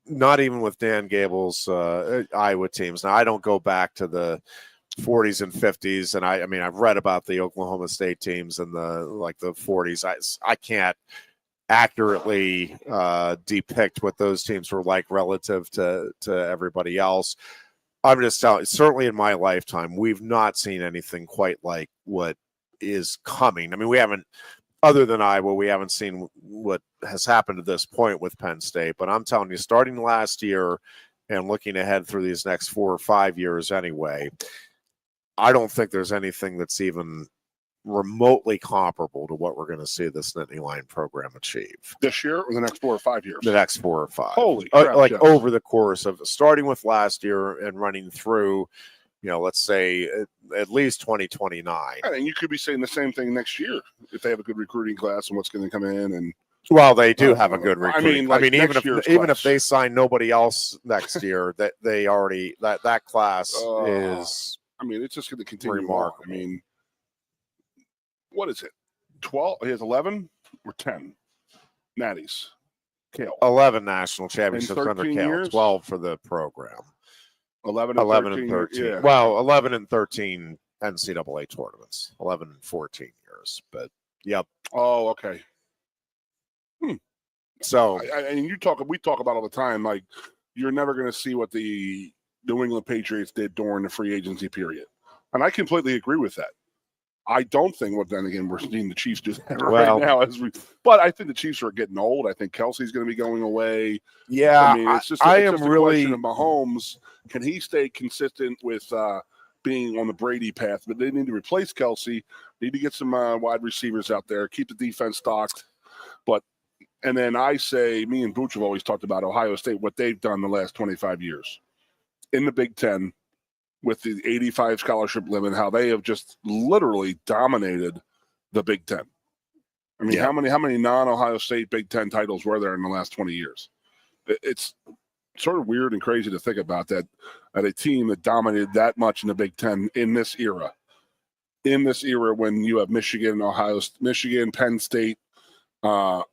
not even with Dan Gable's Iowa teams. Now, I don't go back to the 40s and 50s, and I mean, I've read about the Oklahoma State teams in the 40s. I can't accurately depict what those teams were like relative to everybody else. I'm just telling you, certainly in my lifetime, we've not seen anything quite like what is coming. I mean, we haven't, other than Iowa, we haven't seen what has happened to this point with Penn State. But I'm telling you, starting last year and looking ahead through these next 4 or 5 years anyway, I don't think there's anything that's even remotely comparable to what we're going to see this Nittany Lion program achieve this year or the next 4 or 5 years. The next 4 or 5. Holy crap, over the course of starting with last year and running through, let's say at least 2029. And you could be saying the same thing next year if they have a good recruiting class and what's going to come in. And well, they do have a good recruiting. I mean, even if they sign nobody else next year, that they already that class is. I mean, it's just going to continue. Remarkable. I mean, what is it? 12? He has 11 or 10 natties. Kale. 11 national championships under Kale. Years? 12 for the program. 11 and 13. Yeah. Well, 11 and 13 NCAA tournaments. 11 and 14 years. But, yep. Oh, okay. So, and we talk about all the time, like, you're never going to see what the New England Patriots did during the free agency period. And I completely agree with that. I don't think, then again, we're seeing the Chiefs do that right now. But I think the Chiefs are getting old. I think Kelsey's going to be going away. Yeah, I mean, it's just a question of Mahomes. Can he stay consistent with being on the Brady path? But they need to replace Kelsey. Need to get some wide receivers out there. Keep the defense stocked. And then I say, me and Booch have always talked about Ohio State, what they've done the last 25 years in the Big Ten, with the 85 scholarship limit, how they have just literally dominated the Big Ten. I mean, how many non-Ohio State Big Ten titles were there in the last 20 years? It's sort of weird and crazy to think about that at a team that dominated that much in the Big Ten in this era. In this era when you have Michigan, Michigan, Penn State,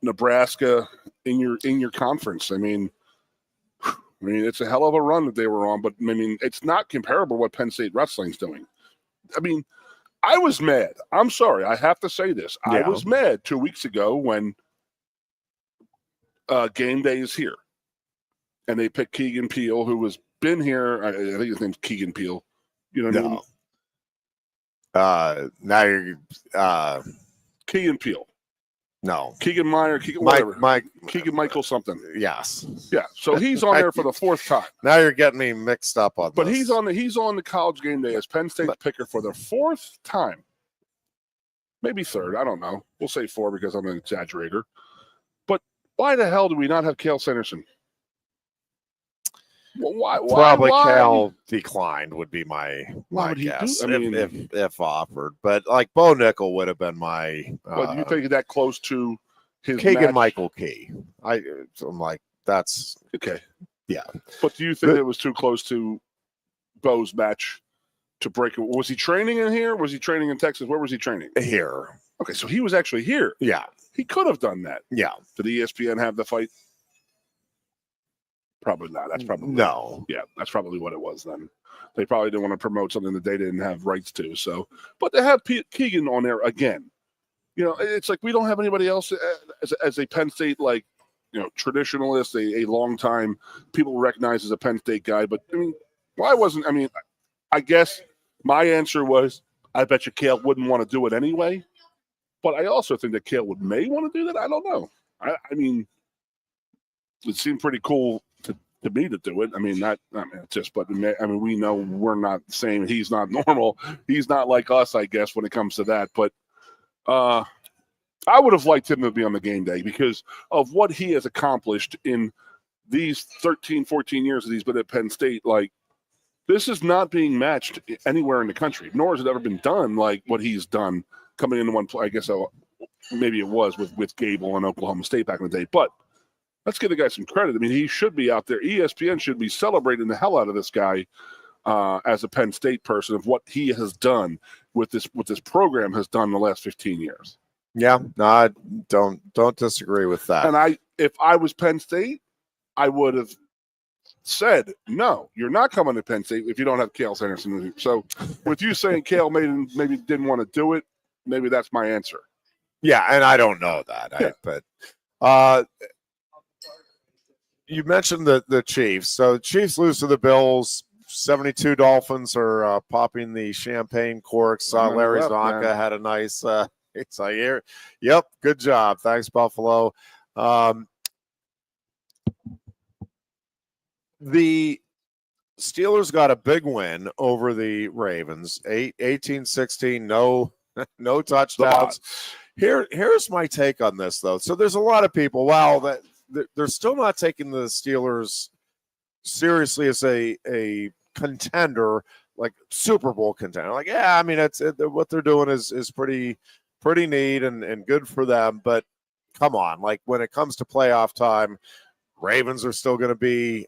Nebraska in your conference. I mean, it's a hell of a run that they were on, but I mean, it's not comparable to what Penn State Wrestling's doing. I mean, I was mad. I'm sorry. I have to say this. Yeah. I was mad 2 weeks ago when game day is here. And they picked Keegan Peele, who has been here. I think his name's Keegan Peele. You know what I mean? Now you're Keegan Peele. No. Keegan Meyer, whatever. Keegan Michael something. Yes. Yeah. So he's on there for the fourth time. Now you're getting me mixed up on But this. he's on the college game day as Penn State's picker for the fourth time. Maybe third. I don't know. We'll say four because I'm an exaggerator. But why the hell do we not have Cale Sanderson? Why? Probably Cal declined would be my would he guess. do? I mean, if offered, but like Bo Nickel would have been my. But you think that close to his Keegan match? Michael Key? I'm like that's okay. Yeah, but do you think it was too close to Bo's match to break it? Was he training in here? Was he training in Texas? Where was he training? Here. Okay, so he was actually here. Yeah, he could have done that. Yeah. Did ESPN have the fight? Probably not. That's probably no. Yeah, that's probably what it was then. They probably didn't want to promote something that they didn't have rights to. So, but to have Keegan on there again, you know, it's like we don't have anybody else as a Penn State traditionalist, a long time people recognize as a Penn State guy. But I mean, why wasn't? I mean, I guess my answer was I bet you Cale wouldn't want to do it anyway. But I also think that Cale may want to do that. I don't know. I mean, it seemed pretty cool to me to do it. I mean, we know we're not the same. He's not normal. He's not like us, I guess, when it comes to that. But I would have liked him to be on the game day because of what he has accomplished in these 13, 14 years that he's been at Penn State. Like, this is not being matched anywhere in the country, nor has it ever been done like what he's done coming into one play. I guess maybe it was with Gable and Oklahoma State back in the day. But let's give the guy some credit. I mean, he should be out there. ESPN should be celebrating the hell out of this guy as a Penn State person of what he has done with this program has done the last 15 years. Yeah, no, I don't disagree with that. And if I was Penn State, I would have said, no, you're not coming to Penn State if you don't have Cale Sanderson. So with you saying Cale maybe didn't want to do it, maybe that's my answer. Yeah, and I don't know that. Yeah. But you mentioned the Chiefs. So the Chiefs lose to the Bills. 72 Dolphins are popping the champagne corks. Larry Zonka had a nice it's like here. Yep, good job. Thanks, Buffalo. The Steelers got a big win over the Ravens. 18-16, no touchdowns. Here's my take on this, though. So there's a lot of people, that they're still not taking the Steelers seriously as a contender, like Super Bowl contender. Like, yeah, I mean, what they're doing is pretty neat and good for them. But come on, like when it comes to playoff time, Ravens are still going to be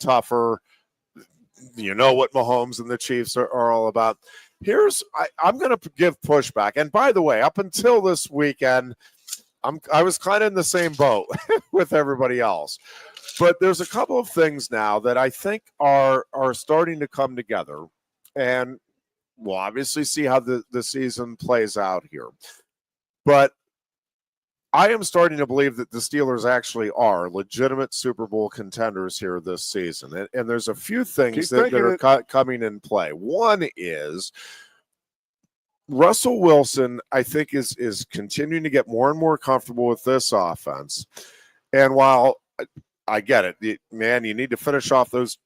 tougher. You know what Mahomes and the Chiefs are all about. I'm going to give pushback. And by the way, up until this weekend, I was kind of in the same boat with everybody else. But there's a couple of things now that I think are starting to come together. And we'll obviously see how the season plays out here. But I am starting to believe that the Steelers actually are legitimate Super Bowl contenders here this season. And there's a few things that are coming in play. One is Russell Wilson, I think, is continuing to get more and more comfortable with this offense. And while I get it, man, you need to finish off those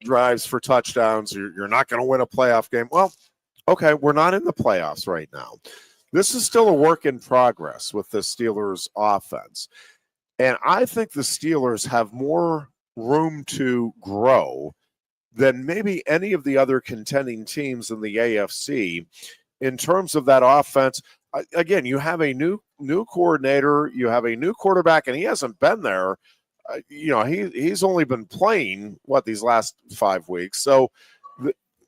drives for touchdowns. You're not going to win a playoff game. Well, okay, we're not in the playoffs right now. This is still a work in progress with the Steelers offense. And I think the Steelers have more room to grow than maybe any of the other contending teams in the AFC in terms of that offense. Again, you have a new coordinator, you have a new quarterback, and he hasn't been there he's only been playing these last 5 weeks, so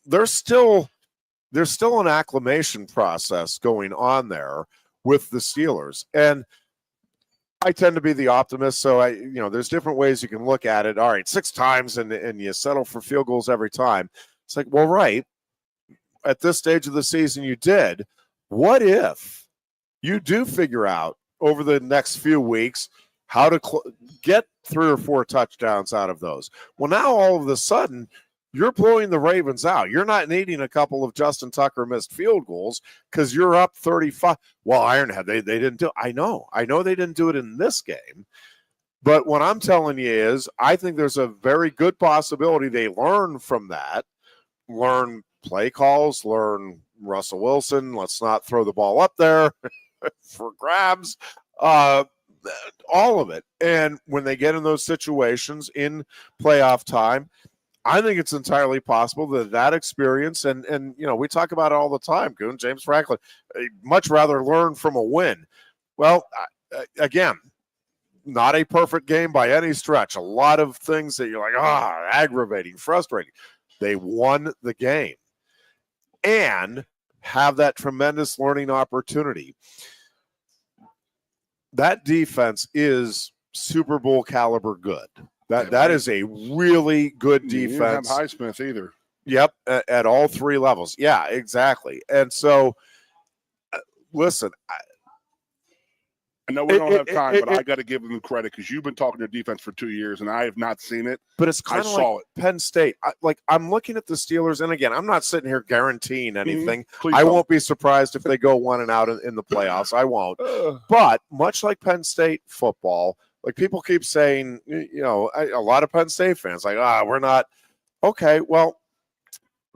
there's still an acclimation process going on there with the Steelers. And I tend to be the optimist, so there's different ways you can look at it. All right, 6 times and you settle for field goals every time. It's like, well, right, at this stage of the season you did. What if you do figure out over the next few weeks how to get 3 or 4 touchdowns out of those? Well, now all of a sudden you're blowing the Ravens out. You're not needing a couple of Justin Tucker missed field goals because you're up 35. Well, Ironhead, they didn't do it. I know they didn't do it in this game. But what I'm telling you is I think there's a very good possibility they learn from that, learn play calls, learn Russell Wilson. Let's not throw the ball up there for grabs. All of it. And when they get in those situations in playoff time, I think it's entirely possible that experience, and we talk about it all the time, Goon, James Franklin, much rather learn from a win. Well, again, not a perfect game by any stretch. A lot of things that you're like, aggravating, frustrating. They won the game and have that tremendous learning opportunity. That defense is Super Bowl caliber good. That is a really good defense. You didn't have Highsmith either. Yep, at all 3 levels. Yeah, exactly. And so, listen. I know we don't have time, but I got to give them credit because you've been talking to defense for 2 years, and I have not seen it. But it's kind of like Penn State. I'm looking at the Steelers, and again, I'm not sitting here guaranteeing anything. I won't be surprised if they go 1-out in the playoffs. I won't. But much like Penn State football, like people keep saying, a lot of Penn State fans, like, we're not. Okay, well,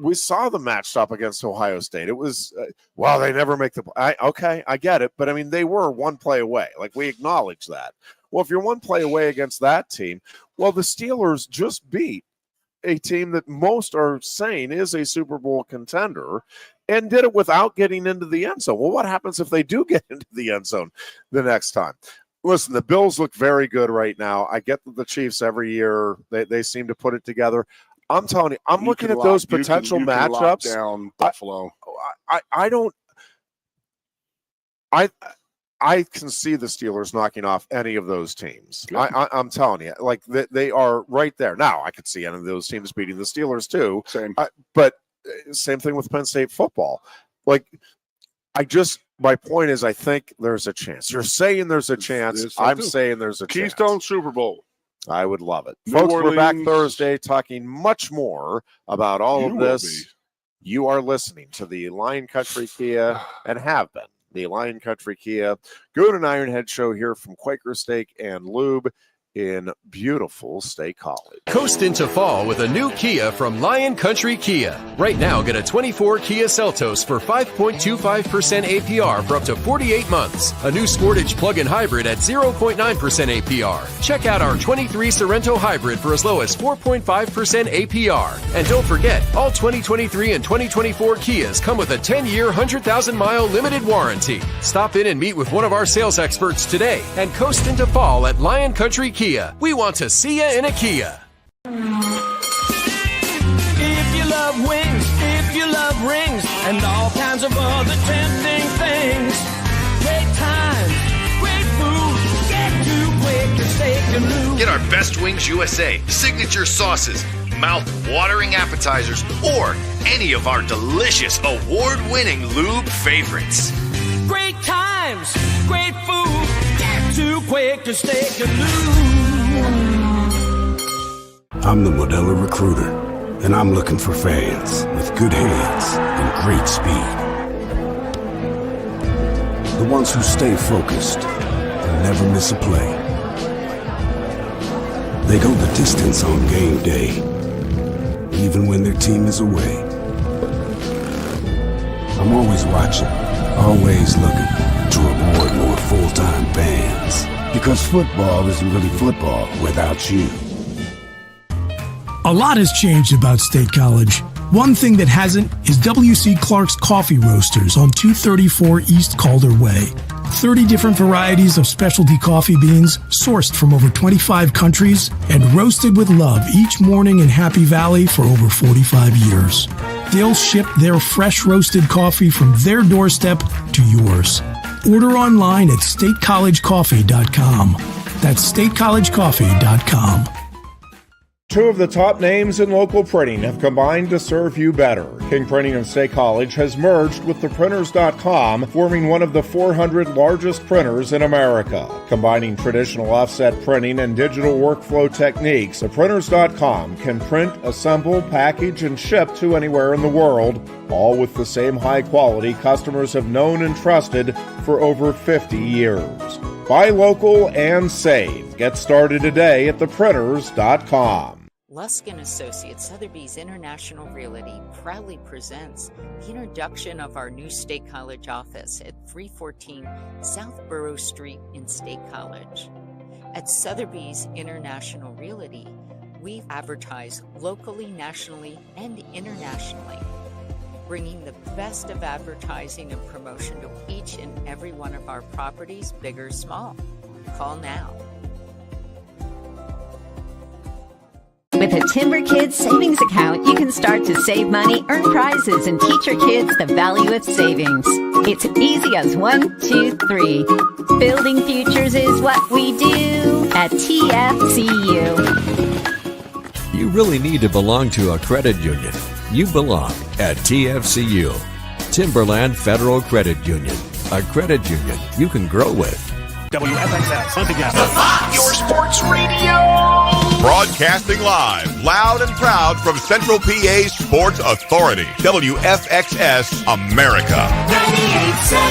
we saw them matched up against Ohio State. It was, they never make the play. Okay, I get it. But, I mean, they were 1 play away. Like, we acknowledge that. Well, if you're 1 play away against that team, well, the Steelers just beat a team that most are saying is a Super Bowl contender and did it without getting into the end zone. Well, what happens if they do get into the end zone the next time? Listen, the Bills look very good right now. I get that the Chiefs every year, they seem to put it together. I'm telling you, I'm looking at those potential matchups. Down Buffalo. I can see the Steelers knocking off any of those teams. I'm telling you, like they are right there. Now, I could see any of those teams beating the Steelers too. Same. But same thing with Penn State football. Like, my point is, I think there's a chance. You're saying there's a chance. I'm saying there's a chance. Keystone Super Bowl. I would love it. Folks, we're back Thursday talking much more about all of this. You are listening to the Lion Country Kia and have been the Lion Country Kia Goon and Ironhead show here from Quaker Steak and Lube in beautiful State College. Coast into fall with a new Kia from Lion Country Kia. Right now, get a 24 Kia Seltos for 5.25% APR for up to 48 months. A new Sportage plug-in hybrid at 0.9% APR. Check out our 23 Sorrento hybrid for as low as 4.5% APR. And don't forget, all 2023 and 2024 Kias come with a 10-year, 100,000-mile limited warranty. Stop in and meet with one of our sales experts today and coast into fall at Lion Country Kia. We want to see you in a Kia. If you love wings, if you love rings, and all kinds of other tempting things, great times, great food, get to Quaker Steak and Lube. Get our Best Wings USA, signature sauces, mouth-watering appetizers, or any of our delicious award-winning lube favorites. Great times, great food, get to Quaker Steak and Lube. I'm the Modelo Recruiter, and I'm looking for fans with good hands and great speed. The ones who stay focused and never miss a play. They go the distance on game day, even when their team is away. I'm always watching, always looking to reward more full-time fans. Because football isn't really football without you. A lot has changed about State College. One thing that hasn't is W.C. Clark's Coffee Roasters on 234 East Calder Way. 30 different varieties of specialty coffee beans sourced from over 25 countries and roasted with love each morning in Happy Valley for over 45 years. They'll ship their fresh roasted coffee from their doorstep to yours. Order online at statecollegecoffee.com. That's statecollegecoffee.com. Two of the top names in local printing have combined to serve you better. King Printing of State College has merged with theprinters.com, forming one of the 400 largest printers in America. Combining traditional offset printing and digital workflow techniques, theprinters.com can print, assemble, package, and ship to anywhere in the world, all with the same high quality customers have known and trusted for over 50 years. Buy local and save. Get started today at theprinters.com. Lusk & Associates Sotheby's International Realty proudly presents the introduction of our new State College office at 314 South Borough Street in State College. At Sotheby's International Realty, we advertise locally, nationally, and internationally, bringing the best of advertising and promotion to each and every one of our properties, big or small. Call now. With a Timber Kids savings account, you can start to save money, earn prizes, and teach your kids the value of savings. It's easy as 1, 2, 3. Building futures is what we do at TFCU. You really need to belong to a credit union. You belong at TFCU, Timberland Federal Credit Union, a credit union you can grow with. WFXS, your sports radio. Broadcasting live, loud and proud from Central PA's Sports Authority, WFXS America. 98.7.